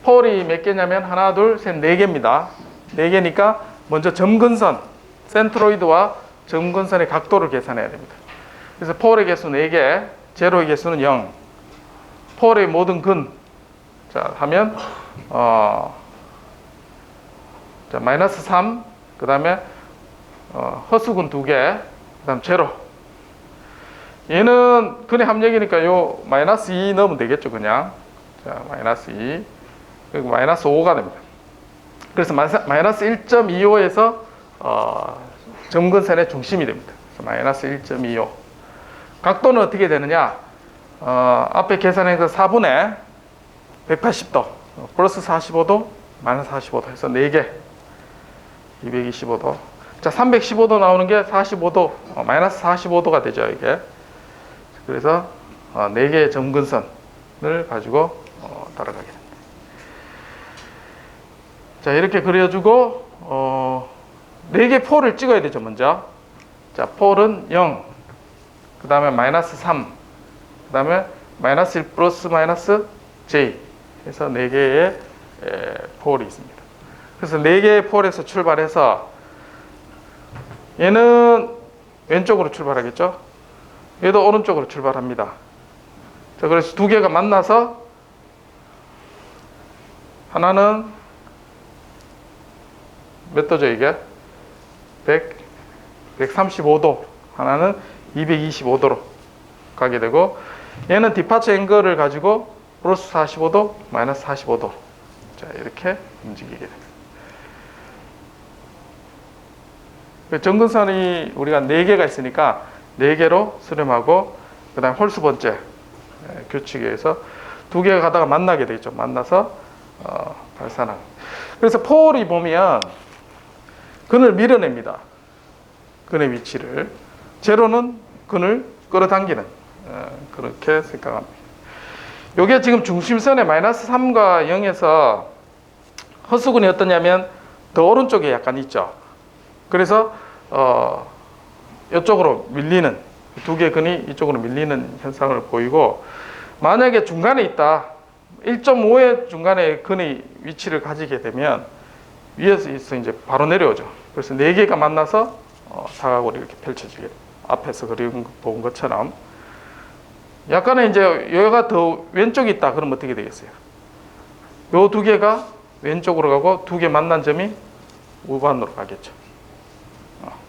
폴이 몇 개냐면 하나, 둘, 셋, 네 개입니다. 네 개니까 먼저 점근선, 센트로이드와 점근선의 각도를 계산해야 됩니다. 그래서 폴의 개수 4개, 제로의 개수는 0. 폴의 모든 근, 자, 하면 자, 마이너스 3, 그 다음에 허수근 2개, 그 다음 제로. 얘는 근의 합력이니까 요 마이너스 2 넣으면 되겠죠, 그냥. 자, 마이너스 2, 그리고 마이너스 5가 됩니다. 그래서 마이너스 1.25에서 점근선의 중심이 됩니다. 그래서 마이너스 1.25. 각도는 어떻게 되느냐? 앞에 계산해서 4분의 180도. 플러스 45도, 마이너스 45도 해서 4개 225도. 자, 315도 나오는 게 45도, 마이너스 45도가 되죠, 이게. 그래서 4개의 점근선을 가지고 따라가게 됩니다. 자, 이렇게 그려주고 4개 폴을 찍어야 되죠, 먼저. 자, 폴은 0, 그 다음에 마이너스 3, 그 다음에 마이너스 1 플러스 마이너스 j 해서 4개의 폴이 있습니다. 그래서 4개의 폴에서 출발해서 얘는 왼쪽으로 출발하겠죠. 얘도 오른쪽으로 출발합니다. 자, 그래서 2개가 만나서 하나는 몇 도죠, 이게? 135도, 하나는 225도로 가게 되고, 얘는 디파처 앵글을 가지고 플러스 45도, 마이너스 45도. 자, 이렇게 움직이게 됩니다. 점근선이 우리가 4개가 있으니까 4개로 수렴하고, 그 다음에 홀수 번째 규칙에 의해서 2개가 가다가 만나게 되겠죠. 만나서 발산하고. 그래서 폴이 보면 근을 밀어냅니다. 근의 위치를. 제로는 근을 끌어당기는, 그렇게 생각합니다. 요게 지금 중심선의 마이너스 3과 0에서 허수근이 어떠냐면 더 오른쪽에 약간 있죠. 그래서 이쪽으로 밀리는, 2개 근이 이쪽으로 밀리는 현상을 보이고, 만약에 중간에 있다, 1.5의 중간에 근의 위치를 가지게 되면 위에서 이제 바로 내려오죠. 그래서 4개가 만나서 사각으로 이렇게 펼쳐지게, 앞에서 본 것처럼. 약간의 이제 여기가 더 왼쪽에 있다 그러면 어떻게 되겠어요? 요 2개가 왼쪽으로 가고 2개 만난 점이 우반으로 가겠죠.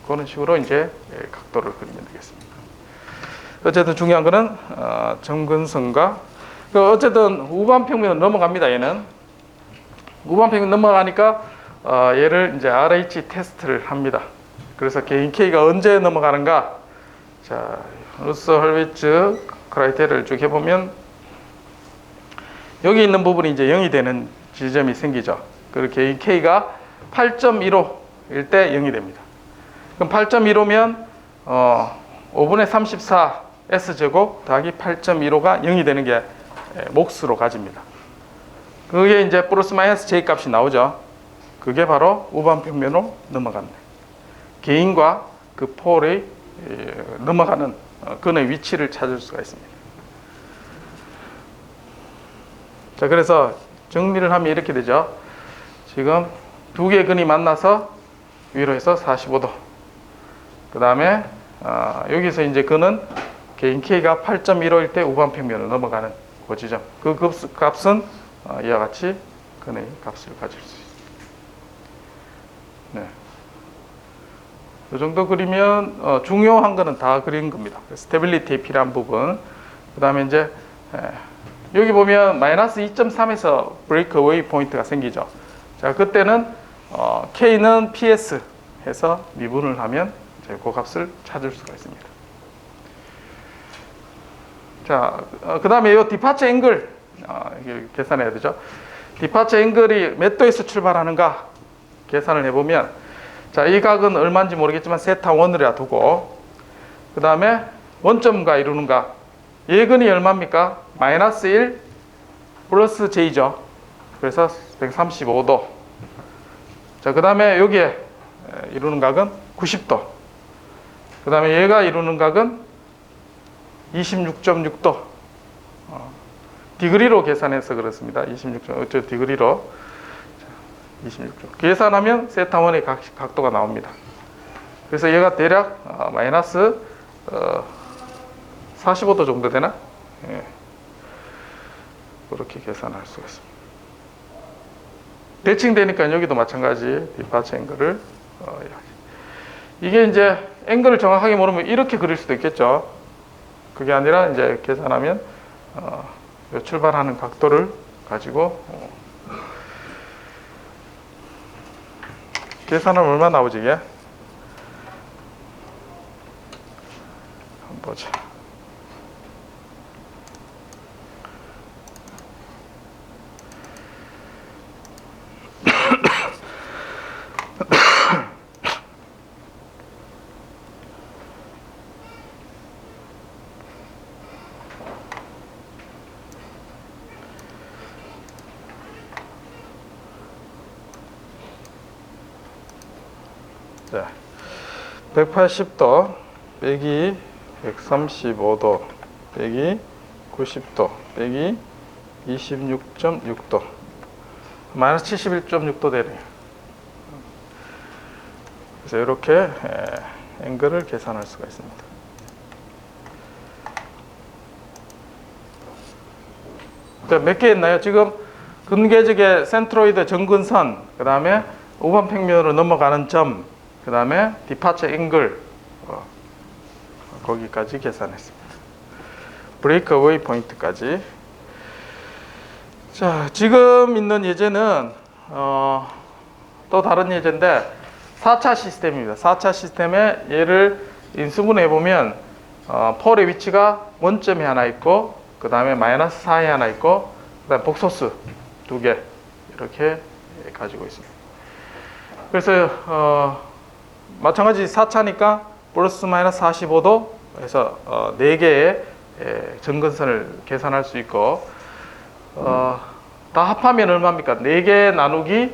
그런 식으로 이제 각도를 그리면 되겠습니다. 어쨌든 중요한 거는 점근선과, 어쨌든 우반평면으로 넘어갑니다. 얘는 우반평면 넘어가니까 얘를 이제 RH 테스트를 합니다. 그래서 개인 K가 언제 넘어가는가? 자, 루소 헐비츠 크라이테리아를 쭉 해보면 여기 있는 부분이 이제 0이 되는 지점이 생기죠. 그리고 개인 K가 8.15일 때 0이 됩니다. 그럼 8.15면 5분의 34 S제곱 더하기 8.15가 0이 되는 게 몫으로 가집니다. 그게 이제 플러스 마이너스 J 값이 나오죠. 그게 바로 우반평면으로 넘어가는 개인과 그 폴의 넘어가는 근의 위치를 찾을 수가 있습니다. 자, 그래서 정리를 하면 이렇게 되죠. 지금 2개의 근이 만나서 위로 해서 45도. 그 다음에 여기서 이제 근은 개인 K가 8.15일 때 우반평면을 넘어가는 그 지점. 그 값은 이와 같이 근의 값을 가질 수 있습니다. 네. 이 정도 그리면 중요한 거는 다 그린 겁니다. 스테빌리티에 필요한 부분. 그 다음에 이제 여기 보면 마이너스 2.3에서 브레이크 어웨이 포인트가 생기죠. 자, 그때는 K는 PS 해서 미분을 하면 이제 그 값을 찾을 수가 있습니다. 자, 그 다음에 이 디파처 앵글 이게 계산해야 되죠. 디파처 앵글이 몇 도에서 출발하는가 계산을 해보면, 자, 이 각은 얼마인지 모르겠지만 세타 1이라 두고, 그 다음에 원점과 이루는가, 예근이 얼마입니까? 마이너스 1 플러스 J죠. 그래서 135도. 자, 그 다음에 여기에 이루는 각은 90도. 그 다음에 얘가 이루는 각은 26.6도. 디그리로 계산해서 그렇습니다. 26.6도 디그리로 26도. 계산하면 세타1의 각도가 나옵니다. 그래서 얘가 대략 마이너스 45도 정도 되나? 예. 그렇게 계산할 수가 있습니다. 대칭되니까 여기도 마찬가지 디파처 앵글을 이게 이제 앵글을 정확하게 모르면 이렇게 그릴 수도 있겠죠. 그게 아니라 이제 계산하면 출발하는 각도를 가지고 계산하면 얼마 나오지 이게? 한번 보자. 자, 180도 빼기 135도 빼기 90도 빼기 26.6도 마이너스 71.6도 되네요. 그래서 이렇게 앵글을 계산할 수가 있습니다. 몇 개 있나요? 지금 근계적의 센트로이드 정근선, 그 다음에 우반 평면으로 넘어가는 점, 그 다음에 디파처 앵글, 거기까지 계산했습니다. 브레이크 어웨이 포인트까지. 자, 지금 있는 예제는 또 다른 예제인데 4차 시스템입니다. 4차 시스템에 얘를 인수분해 보면 폴의 위치가 원점이 하나 있고, 그 다음에 마이너스 4에 하나 있고, 그 다음에 복소수 2개 이렇게 가지고 있습니다. 그래서 마찬가지 4차니까 플러스 마이너스 45도 해서 4개의 정근선을 계산할 수 있고, 다 합하면 얼마입니까? 4개 나누기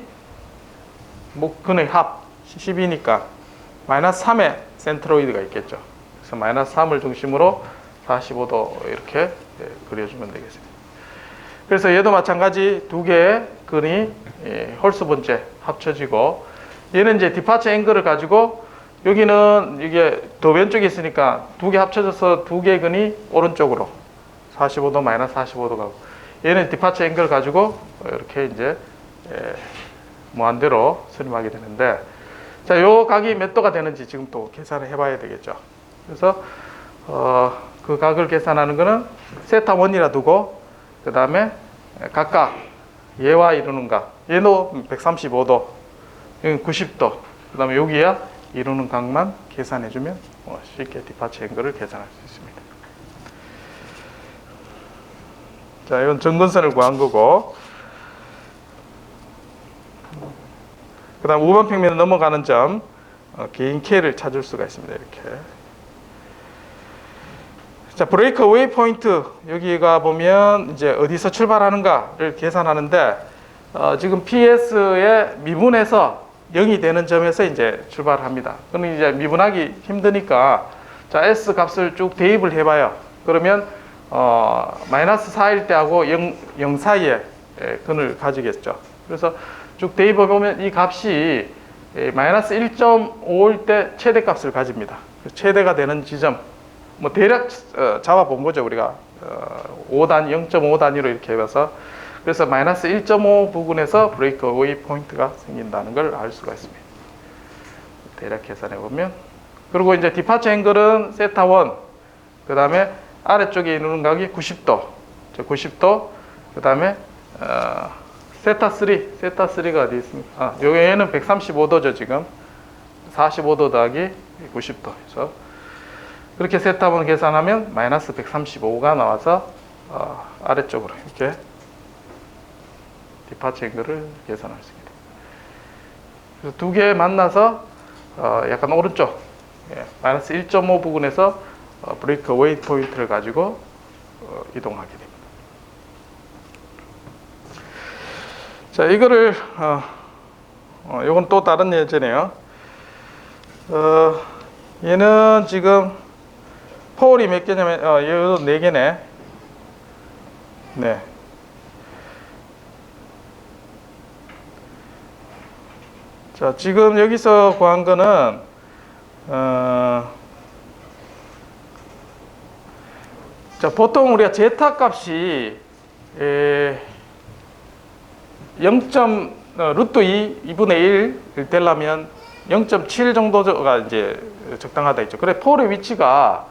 근의 합 10이니까 마이너스 3의 센트로이드가 있겠죠. 그래서 마이너스 3을 중심으로 45도 이렇게 그려주면 되겠습니다. 그래서 얘도 마찬가지 2개의 근이 홀수 번째 합쳐지고, 얘는 이제 디파처 앵글을 가지고, 여기는 이게 더 왼쪽에 있으니까 2개 합쳐져서 2개의 근이 오른쪽으로 45도 마이너스 45도 가고, 얘는 디파처 앵글 가지고 이렇게 이제 무한대로 수렴하게 되는데, 자, 요 각이 몇 도가 되는지 지금 또 계산을 해봐야 되겠죠. 그래서 그 각을 계산하는 거는 세타 1이라 두고, 그 다음에 각각 얘와 이루는 각, 얘도 135도, 여기 90도, 그 다음에 여기야 이루는 각만 계산해주면 쉽게 디파처 앵글을 계산할 수 있습니다. 자, 이건 정근선을 구한 거고, 그 다음 우반 평면을 넘어가는 점, 개인 K를 찾을 수가 있습니다. 이렇게. 자, 브레이크 어웨이 포인트, 여기가 보면 이제 어디서 출발하는가를 계산하는데, 지금 PS의 미분에서 0이 되는 점에서 이제 출발합니다. 그럼 이제 미분하기 힘드니까, 자, S 값을 쭉 대입을 해봐요. 그러면 마이너스 4일 때하고 0 사이에 근을 가지겠죠. 그래서 쭉 대입해 보면 이 값이 마이너스 1.5일 때 최대값을 가집니다. 최대가 되는 지점, 뭐 대략 잡아본 거죠. 우리가 0.5 단위로 이렇게 해봐서, 그래서 마이너스 1.5 부근에서 브레이크 어웨이 포인트가 생긴다는 걸 알 수가 있습니다. 대략 계산해 보면, 그리고 이제 디파처 앵글은 세타 1, 그 다음에 아래쪽에 있는 각이 90도, 90도, 그 다음에 세타 3가 어디 있습니까? 여기에는 135도죠. 지금 45도 더하기 90도 해서 그렇게 세타분 계산하면 마이너스 135가 나와서 아래쪽으로 이렇게 디파처 앵글을 계산할 수 있습니다. 그래서 2개 만나서 약간 오른쪽 마이너스 1.5 부근에서 브레이크 어웨이 포인트를 가지고 이동하게 됩니다. 자, 이거를 요건 또 다른 예제네요. 얘는 지금 폴이 몇 개냐면 얘도 4개네. 네. 자, 지금 여기서 구한 거는 자, 보통 우리가 제타 값이 2분의 1을 되려면 0.7 정도가 이제 적당하다 했죠. 그래, 폴의 위치가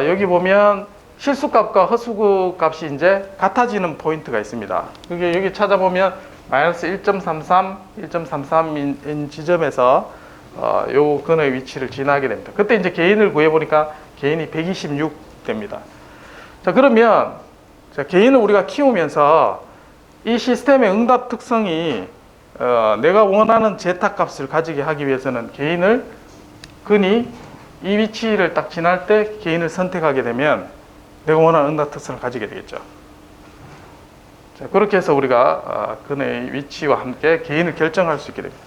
여기 보면 실수값과 허수구 값이 이제 같아지는 포인트가 있습니다. 그게 여기 찾아보면 마이너스 1.33, 1.33인 지점에서 요 근의 위치를 지나게 됩니다. 그때 이제 개인을 구해보니까 개인이 126 됩니다. 자, 그러면 자, 개인을 우리가 키우면서 이 시스템의 응답 특성이 내가 원하는 제타 값을 가지게 하기 위해서는 근이 이 위치를 딱 지날 때 개인을 선택하게 되면 내가 원하는 응답 특성을 가지게 되겠죠. 자, 그렇게 해서 우리가 근의 위치와 함께 개인을 결정할 수 있게 됩니다.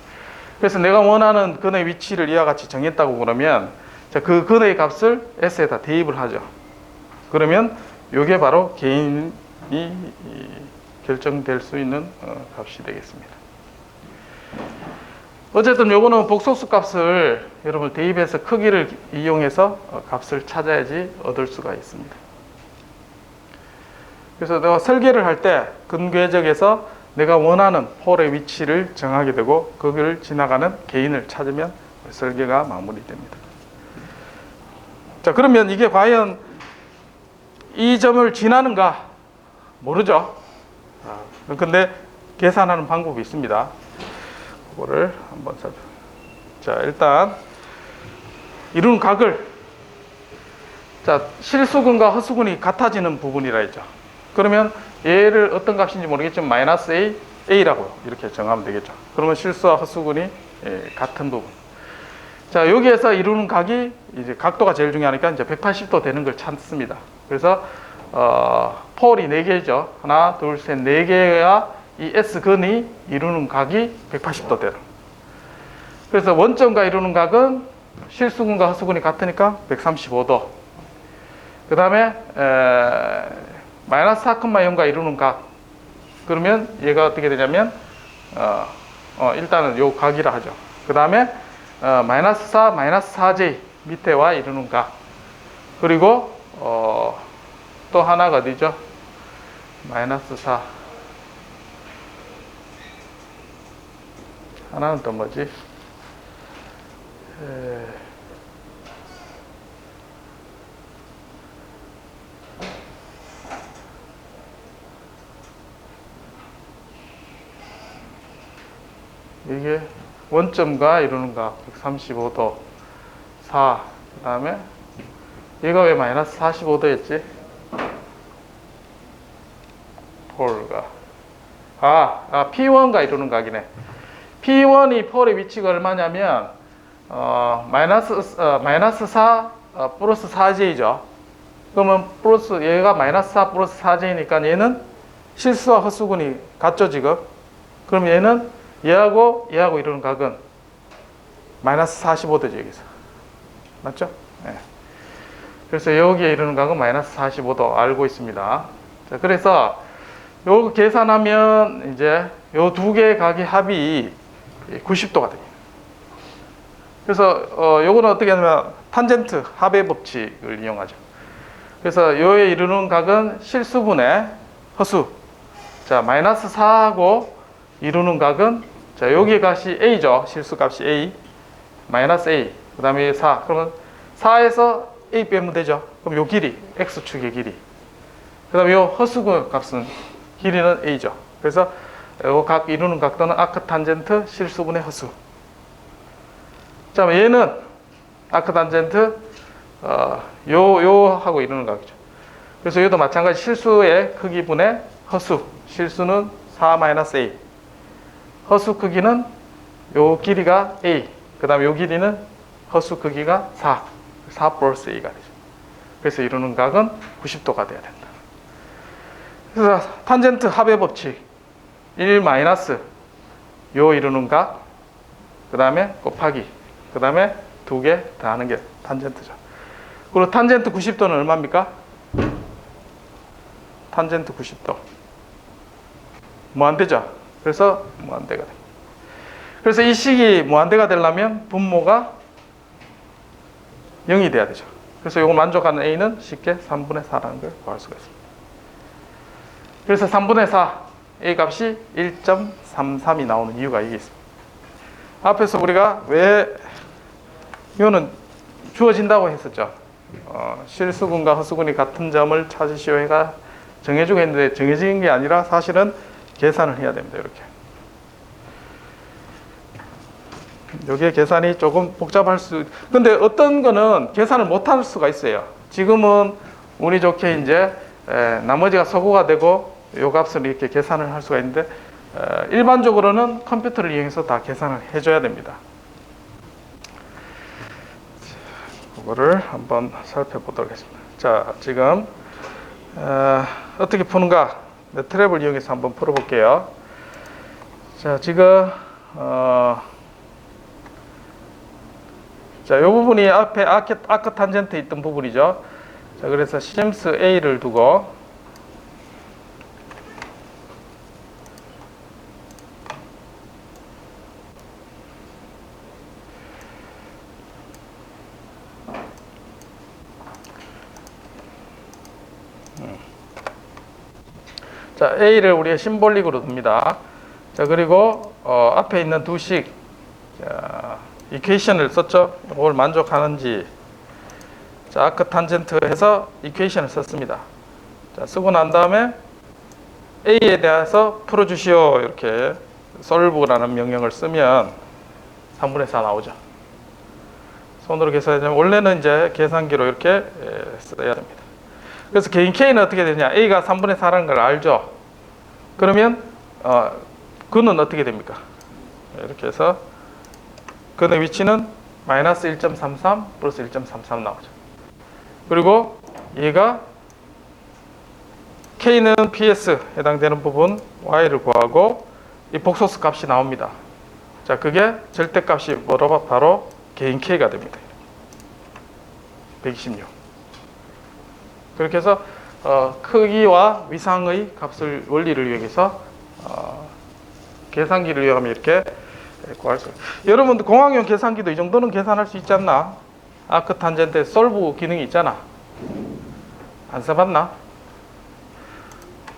그래서 내가 원하는 근의 위치를 이와 같이 정했다고 그러면 자, 그 근의 값을 S에다 대입을 하죠. 그러면 이게 바로 개인이 결정될 수 있는 값이 되겠습니다. 어쨌든 요거는 복소수 값을 여러분 대입해서 크기를 이용해서 값을 찾아야지 얻을 수가 있습니다. 그래서 내가 설계를 할 때 근궤적에서 내가 원하는 폴의 위치를 정하게 되고 거기를 지나가는 개인을 찾으면 설계가 마무리됩니다. 자, 그러면 이게 과연 이 점을 지나는가 모르죠. 근데 계산하는 방법이 있습니다. 그거를 한번 살펴. 자, 일단 이루는 각을 자, 실수근과 허수근이 같아지는 부분이라 했죠. 그러면 얘를 어떤 값인지 모르겠지만 마이너스 A, A라고 이렇게 정하면 되겠죠. 그러면 실수와 허수근이 같은 부분. 자, 여기에서 이루는 각이 이제 각도가 제일 중요하니까 이제 180도 되는 걸 찾습니다. 그래서 폴이 4개죠. 하나, 둘, 셋, 4개가 이 S근이 이루는 각이 180도 되는. 그래서 원점과 이루는 각은 실수근과 허수근이 같으니까 135도. 그 다음에 마이너스 4,0과 이루는 각. 그러면 얘가 어떻게 되냐면 일단은 요 각이라 하죠. 그 다음에 마이너스 4, 마이너스 4j 밑에와 이루는 각. 그리고 또 하나가 어디죠? 마이너스 4. 하나는 또 뭐지? 이게 원점과 이루는 각 135도 4. 그 다음에 얘가 왜 마이너스 45도였지? 폴가 P1과 이루는 각이네. P1이 폴의 위치가 얼마냐면 마이너스 4 플러스 4j죠. 그러면 플러스 얘가 마이너스 4 플러스 4j니까 얘는 실수와 허수근이 같죠 지금. 그럼 얘는 얘하고 이루는 각은 마이너스 45도죠 여기서. 맞죠? 네. 그래서 여기에 이루는 각은 마이너스 45도 알고 있습니다. 자, 그래서 요거 계산하면 이제 요 두 개의 각의 합이 90도가 됩니다. 그래서 요거는 어떻게 하냐면 탄젠트 합의 법칙을 이용하죠. 그래서 요에 이루는 각은 실수분의 허수. 자, 마이너스 4하고 이루는 각은 자, 여기 값이 A죠. 실수값이 A. 마이너스 A. 그 다음에 4. 그러면 4에서 A 빼면 되죠. 그럼 요 길이, X축의 길이. 그 다음에 요 허수근 값은 길이는 A죠. 그래서 요 각 이루는 각도는 아크탄젠트 실수분의 허수. 자, 얘는 아크탄젠트 요 하고 이루는 각이죠. 그래서 얘도 마찬가지 실수의 크기분의 허수. 실수는 4-A. 허수 크기는 요 길이가 A. 그 다음에 요 길이는 허수 크기가 4 플러스 A가 되죠. 그래서 이루는 각은 90도가 돼야 된다. 그래서 탄젠트 합의 법칙 1 마이너스 요 이루는 각, 그 다음에 곱하기, 그 다음에 2개 더하는 게 탄젠트죠. 그리고 탄젠트 90도는 얼마입니까? 탄젠트 90도 무한대죠. 그래서 무한대가 됩니다. 그래서 이 식이 무한대가 되려면 분모가 0이 돼야 되죠. 그래서 이거 만족하는 A는 쉽게 3분의 4라는 걸 구할 수가 있습니다. 그래서 3분의 4 A 값이 1.33이 나오는 이유가 이게 있습니다. 앞에서 우리가 왜 이거는 주어진다고 했었죠. 실수근과 허수근이 같은 점을 찾으시오 해가 정해주고 했는데 정해진 게 아니라 사실은 계산을 해야 됩니다. 이렇게. 여기에 계산이 조금 복잡할 수, 근데 어떤 거는 계산을 못할 수가 있어요. 지금은 운이 좋게 이제 나머지가 서구가 되고 요 값을 이렇게 계산을 할 수가 있는데 일반적으로는 컴퓨터를 이용해서 다 계산을 해줘야 됩니다. 그거를 한번 살펴보도록 하겠습니다. 자, 지금 어떻게 푸는가 트랩을 이용해서 한번 풀어볼게요. 자, 지금 자, 이 부분이 앞에 아크 탄젠트 있던 부분이죠. 자, 그래서 심스 A를 두고 자, A를 우리가 심볼릭으로 둡니다. 자, 그리고 앞에 있는 두식 자, 이퀘이션을 썼죠. 이걸 만족하는지 자, 아크 탄젠트 해서 이퀘이션을 썼습니다. 자, 쓰고 난 다음에 A에 대해서 풀어주시오. 이렇게 solve라는 명령을 쓰면 3분의 4 나오죠. 손으로 계산하면 원래는 이제 계산기로 이렇게 써야 됩니다. 그래서 개인 K는 어떻게 되냐? A가 3분의 4라는 걸 알죠. 그러면 근은 어떻게 됩니까? 이렇게 해서 근의 위치는 마이너스 1.33 플러스 1.33 나오죠. 그리고 얘가 K는 PS 해당되는 부분 Y를 구하고 이 복소수 값이 나옵니다. 자, 그게 절대값이 뭐로 바로 개인 K가 됩니다. 126. 그렇게 해서 크기와 위상의 값을 원리를 이용해서 계산기를 이용하면 이렇게 구할 수 있어요. 여러분들 공학용 계산기도 이 정도는 계산할 수 있지 않나? 아크 탄젠트 솔브 기능이 있잖아. 안 써봤나?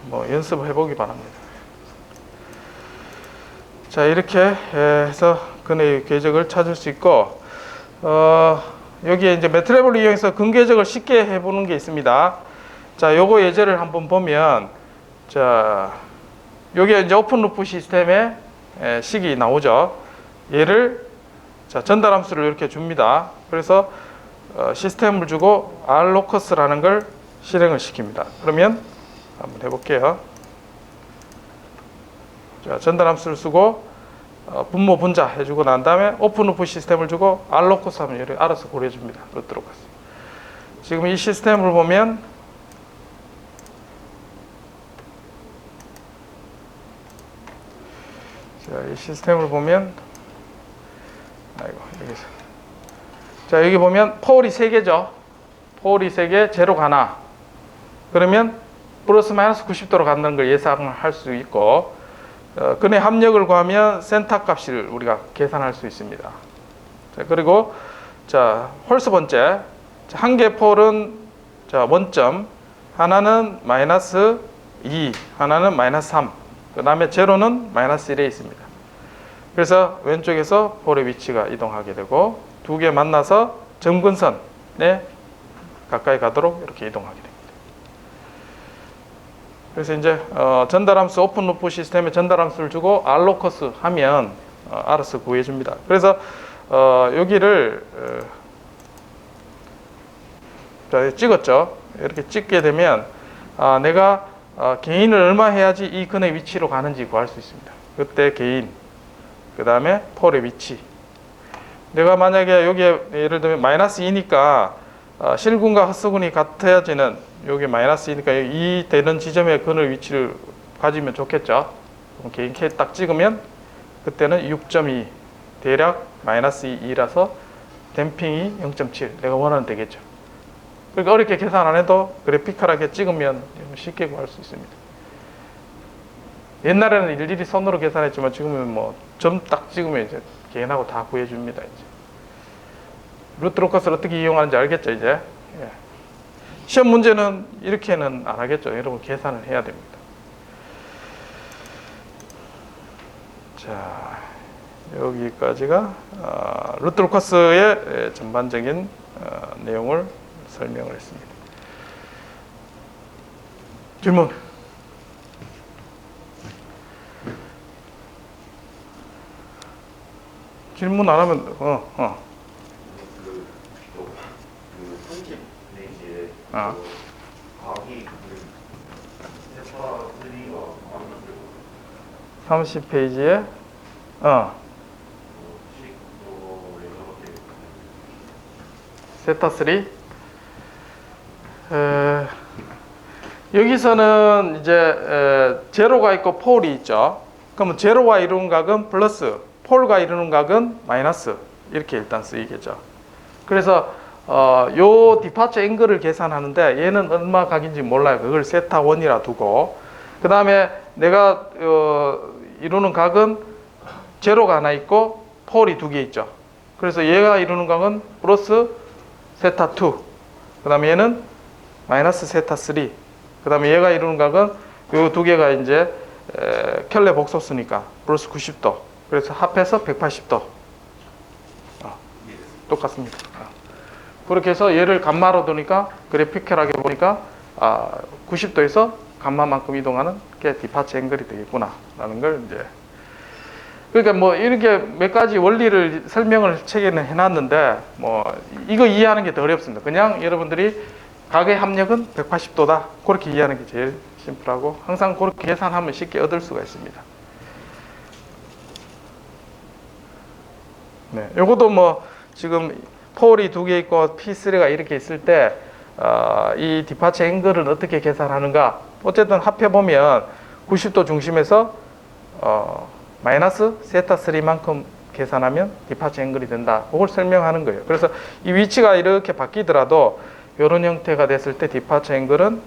뭐 연습해 보기 바랍니다. 자, 이렇게 해서 근의 궤적을 찾을 수 있고 여기에 이제 매트래블을 이용해서 근 궤적을 쉽게 해보는 게 있습니다. 자, 요거 예제를 한번 보면 자, 요게 이제 오픈 루프 시스템의 식이 나오죠. 얘를 자, 전달 함수를 이렇게 줍니다. 그래서 시스템을 주고 rlocus라는 걸 실행을 시킵니다. 그러면 한번 해볼게요. 자, 전달 함수를 쓰고 분모 분자 해주고 난 다음에 오픈 루프 시스템을 주고 rlocus 하면 얘를 알아서 고려해줍니다. 루트로커스. 지금 이 시스템을 보면 자, 이 시스템을 보면 여기서 자, 여기 보면 폴이 3개죠. 폴이 3개, 제로가 하나. 그러면 플러스 마이너스 90도로 간다는 걸 예상할 수 있고 근의 합력을 구하면 센터 값을 우리가 계산할 수 있습니다. 자, 그리고 자, 홀수 번째 한 개 폴은 자, 원점 하나는 마이너스 2 하나는 마이너스 3 그 다음에 제로는 마이너스 1에 있습니다. 그래서 왼쪽에서 폴의 위치가 이동하게 되고 두 개 만나서 점근선에 가까이 가도록 이렇게 이동하게 됩니다. 그래서 이제 전달함수 오픈 루프 시스템에 전달함수를 주고 rlocus 하면 알아서 구해줍니다. 그래서 여기를 자, 찍었죠. 이렇게 찍게 되면 내가 개인을 얼마 해야지 이 근의 위치로 가는지 구할 수 있습니다. 그때 개인, 그 다음에 폴의 위치. 내가 만약에 여기에 예를 들면 마이너스 2니까 실근과 헛수근이 같아야지는 여기 마이너스 2니까 이 되는 지점에 근의 위치를 가지면 좋겠죠. 그럼 개인 K 딱 찍으면 그때는 6.2 대략 마이너스 2라서 댐핑이 0.7 내가 원하는 되겠죠. 그러니까 어렵게 계산 안 해도 그래픽컬하게 찍으면 쉽게 구할 수 있습니다. 옛날에는 일일이 손으로 계산했지만 지금은 뭐 점 딱 찍으면 이제 개인하고 다 구해줍니다. 이제 루트로커스를 어떻게 이용하는지 알겠죠, 이제. 예. 시험 문제는 이렇게는 안 하겠죠. 여러분 계산을 해야 됩니다. 자, 여기까지가 루트로커스의 전반적인 내용을 설명을 했습니다. 질문. 질문 안 하면 그 30페이지에 과학이 세파 3가 안 30페이지에 세타 3 여기서는 이제 제로가 있고 폴이 있죠. 그러면 제로와 이루는 각은 플러스, 폴과 이루는 각은 마이너스 이렇게 일단 쓰이겠죠. 그래서 요 디파처 앵글을 계산하는데 얘는 얼마 각인지 몰라요. 그걸 세타 1이라 두고, 그 다음에 내가 이루는 각은 제로가 하나 있고 폴이 두 개 있죠. 그래서 얘가 이루는 각은 플러스 세타 2, 그 다음에 얘는 마이너스 세타 3, 그 다음에 얘가 이루는 각은 요 두 개가 이제 켈레 복소수니까 플러스 90도, 그래서 합해서 180도. 똑같습니다. 그렇게 해서 얘를 감마로 두니까 그래피컬하게 보니까 90도에서 감마만큼 이동하는 게 디파처 앵글이 되겠구나 라는 걸 이제, 그러니까 뭐 이렇게 몇 가지 원리를 설명을 책에는 해놨는데 뭐 이거 이해하는 게 더 어렵습니다. 그냥 여러분들이 각의 합력은 180도다 그렇게 이해하는 게 제일 심플하고, 항상 그렇게 계산하면 쉽게 얻을 수가 있습니다. 네, 요것도 뭐 지금 폴이 두 개 있고 P3가 이렇게 있을 때 이 디파처 앵글을 어떻게 계산하는가, 어쨌든 합해보면 90도 중심에서 마이너스 세타 3만큼 계산하면 디파처 앵글이 된다, 그걸 설명하는 거예요. 그래서 이 위치가 이렇게 바뀌더라도 이런 형태가 됐을 때 디파처 앵글은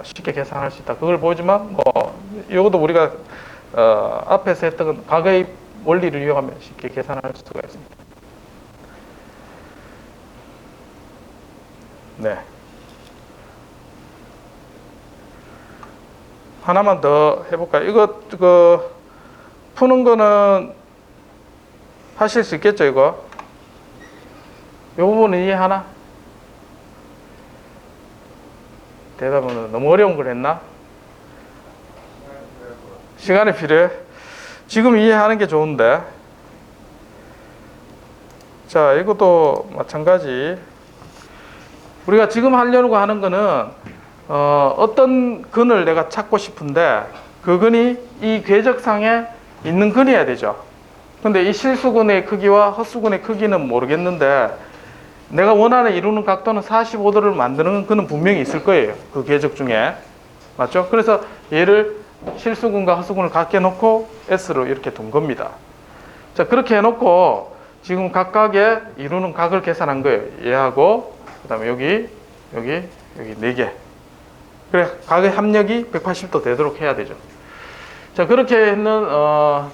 쉽게 계산할 수 있다, 그걸 보여주면 뭐 이것도 우리가 앞에서 했던 각의 원리를 이용하면 쉽게 계산할 수가 있습니다. 네. 하나만 더 해볼까요? 이거 푸는 거는 하실 수 있겠죠, 이거? 이 부분은 이해하나? 대답은 너무 어려운 걸 했나? 시간이 필요해? 지금 이해하는 게 좋은데. 자, 이것도 마찬가지. 우리가 지금 하려고 하는 거는 어떤 근을 내가 찾고 싶은데 그 근이 이 궤적상에 있는 근이어야 되죠. 근데 이 실수근의 크기와 헛수근의 크기는 모르겠는데 내가 원하는 이루는 각도는 45도를 만드는 근은 분명히 있을 거예요, 그 궤적 중에. 맞죠? 그래서 얘를 실수근과 헛수근을 같게 놓고 S로 이렇게 둔 겁니다. 자, 그렇게 해놓고 지금 각각의 이루는 각을 계산한 거예요. 얘하고 그 다음에 여기 4개. 그래, 각의 합력이 180도 되도록 해야 되죠. 자, 그렇게 있는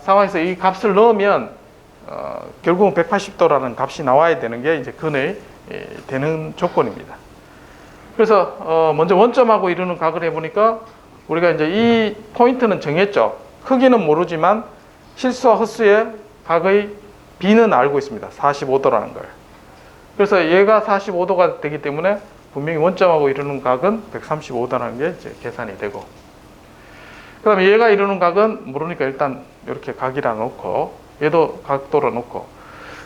상황에서 이 값을 넣으면 결국은 180도라는 값이 나와야 되는 게 이제 근의 되는 조건입니다. 그래서 먼저 원점하고 이루는 각을 해보니까 우리가 이제 이 포인트는 정했죠. 크기는 모르지만 실수와 헛수의 각의 B는 알고 있습니다. 45도라는 걸. 그래서 얘가 45도가 되기 때문에 분명히 원점하고 이루는 각은 135도라는 게 이제 계산이 되고, 그 다음에 얘가 이루는 각은 모르니까 일단 이렇게 각이라 놓고 얘도 각도로 놓고,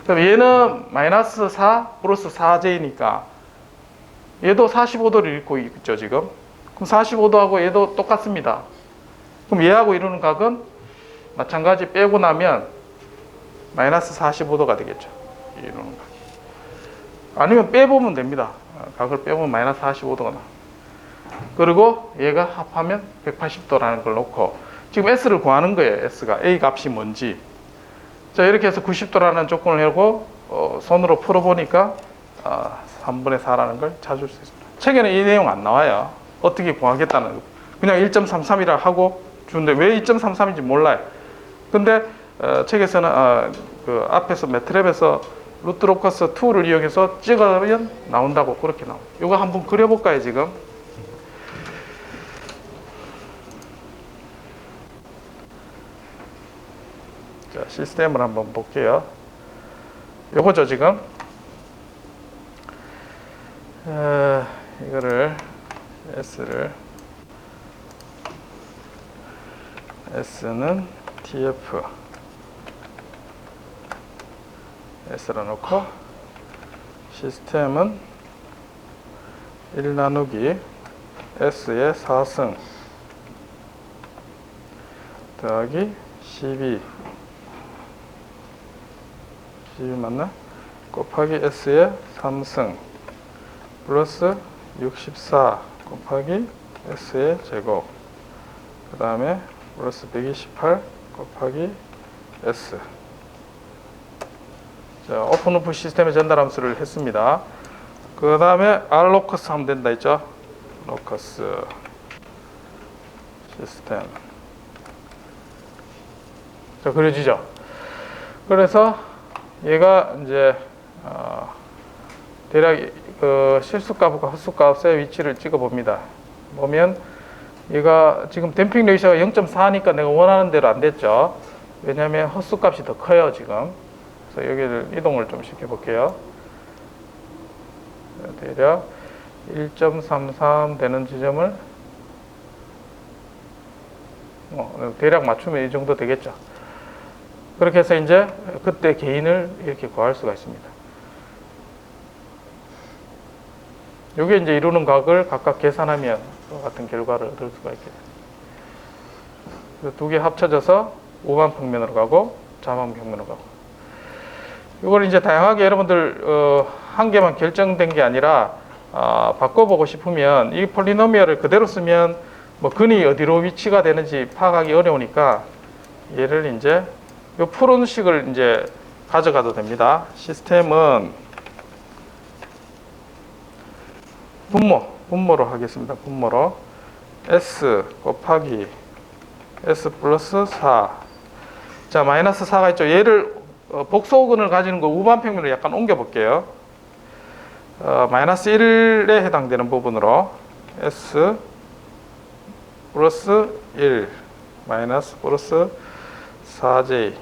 그 다음에 얘는 마이너스 4 플러스 4J니까 얘도 45도를 읽고 있죠 지금. 그럼 45도하고 얘도 똑같습니다. 그럼 얘하고 이루는 각은 마찬가지 빼고 나면 마이너스 45도가 되겠죠, 이루는 각. 아니면 빼보면 됩니다. 각을 빼보면 마이너스 45도가 나. 그리고 얘가 합하면 180도라는 걸 놓고 지금 S를 구하는 거예요. S가 A 값이 뭔지. 자, 이렇게 해서 90도라는 조건을 하고 손으로 풀어보니까 3분의 4라는 걸 찾을 수 있습니다. 책에는 이 내용 안 나와요. 어떻게 구하겠다는 거. 그냥 1.33이라 하고 주는데 왜 2.33인지 몰라요. 근데 책에서는 그 앞에서 매트랩에서 루트 로커스 2를 이용해서 찍으면 나온다고 그렇게 나와요. 이거 한번 그려볼까요 지금? 자, 시스템을 한번 볼게요. 요거죠 지금. 이거를 S는 TF S로 놓고 시스템은 1 나누기 S의 4승 더하기 12 맞나? 곱하기 S의 3승 플러스 64 곱하기 S의 제곱, 그 다음에 플러스 128 곱하기 S. 자, 오픈오프 시스템에 전달 함수를 했습니다. 그 다음에 rlocus 하면 된다 했죠. locus 시스템. 자, 그려지죠. 그래서 얘가 이제 대략 그 실수값과 헛수값의 위치를 찍어 봅니다. 보면 얘가 지금 댐핑 레이셔가 0.4니까 내가 원하는 대로 안 됐죠. 왜냐하면 헛수값이 더 커요 지금. 그래서 여기를 이동을 좀 시켜 볼게요. 대략 1.33 되는 지점을 대략 맞추면 이 정도 되겠죠. 그렇게 해서 이제 그때 개인을 이렇게 구할 수가 있습니다. 이게 이제 이루는 각을 각각 계산하면 같은 결과를 얻을 수가 있게 됩니다. 두 개 합쳐져서 우반 평면으로 가고 좌반 평면으로 가고. 이걸 이제 다양하게 여러분들 한 개만 결정된 게 아니라 바꿔보고 싶으면 이 폴리노미얼을 그대로 쓰면 뭐 근이 어디로 위치가 되는지 파악하기 어려우니까 얘를 이제 요 푸른 식을 이제 가져가도 됩니다. 시스템은 분모로 하겠습니다. 분모로 S 곱하기 S 플러스 4. 자, 마이너스 4가 있죠. 얘를 복소근을 가지는 거 우반 평면으로 약간 옮겨 볼게요. 마이너스 1에 해당되는 부분으로 S 플러스 1 마이너스 플러스 4J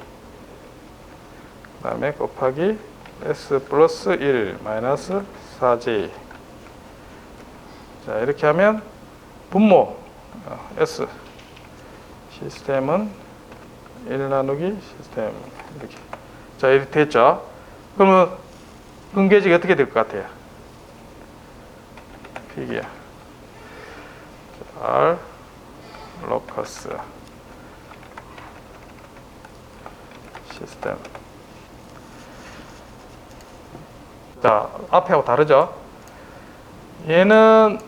그 다음에 곱하기 S 플러스 1 마이너스 4J. 자, 이렇게 하면 분모 S 시스템은 1 나누기 시스템 이렇게. 자, 이렇게 됐죠. 그러면 근계직이 어떻게 될 것 같아요? 피기야 R 로커스 시스템. 자, 앞에하고 다르죠? 얘는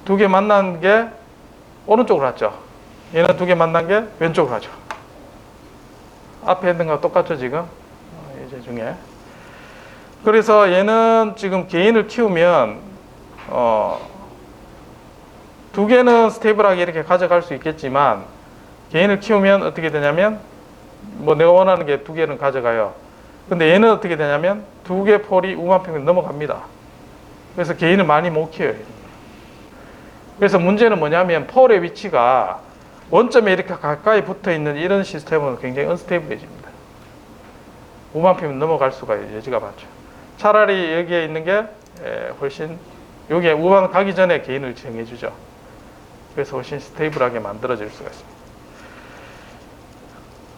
두 개 만난 게 오른쪽으로 갔죠. 얘는 두 개 만난 게 왼쪽으로 가죠. 앞에 있는 거랑 똑같죠 지금? 이제 중에. 그래서 얘는 지금 개인을 키우면 두 개는 스테이블하게 이렇게 가져갈 수 있겠지만 개인을 키우면 어떻게 되냐면 뭐 내가 원하는 게 두 개는 가져가요. 근데 얘는 어떻게 되냐면 두 개 폴이 우반평면 넘어갑니다. 그래서 개인을 많이 못 키워요. 그래서 문제는 뭐냐면 폴의 위치가 원점에 이렇게 가까이 붙어 있는 이런 시스템은 굉장히 언스테이블해집니다. 우반평면 넘어갈 수가 여지가 많죠. 차라리 여기에 있는 게 훨씬 여기에 우반 가기 전에 개인을 정해주죠. 그래서 훨씬 스테이블하게 만들어질 수가 있습니다.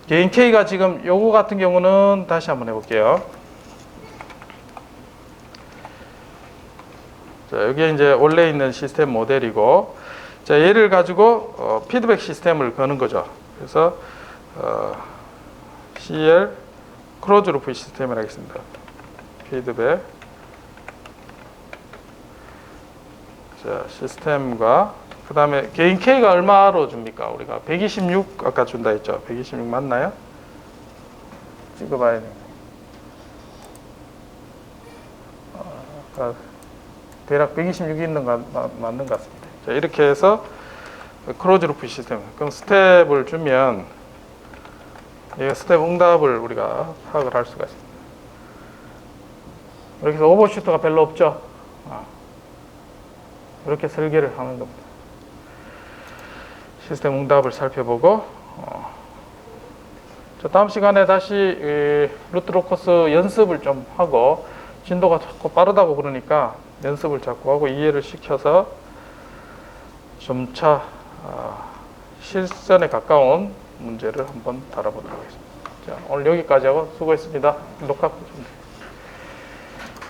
개인 K가 지금 요거 같은 경우는 다시 한번 해볼게요. 자, 여기에 이제 원래 있는 시스템 모델이고, 자, 얘를 가지고 피드백 시스템을 거는 거죠. 그래서 CL 크로즈 루프 시스템을 하겠습니다. 피드백. 자, 시스템과 그 다음에 개인 K가 얼마로 줍니까? 우리가 126 아까 준다 했죠. 126 맞나요? 찍어봐야 됩니다. 아까 대략 126이 있는 거 맞는 것 같습니다. 자, 이렇게 해서 크로즈 루프 시스템. 그럼 스텝을 주면 얘가 스텝 응답을 우리가 파악을 할 수가 있습니다. 이렇게 해서 오버슈트가 별로 없죠. 이렇게 설계를 하는 겁니다. 시스템 응답을 살펴보고 자, 다음 시간에 다시 루트 로커스 연습을 좀 하고 진도가 자꾸 빠르다고 그러니까 연습을 자꾸 하고 이해를 시켜서 점차 실전에 가까운 문제를 한번 다뤄보도록 하겠습니다. 자, 오늘 여기까지 하고 수고했습니다. 녹화 좀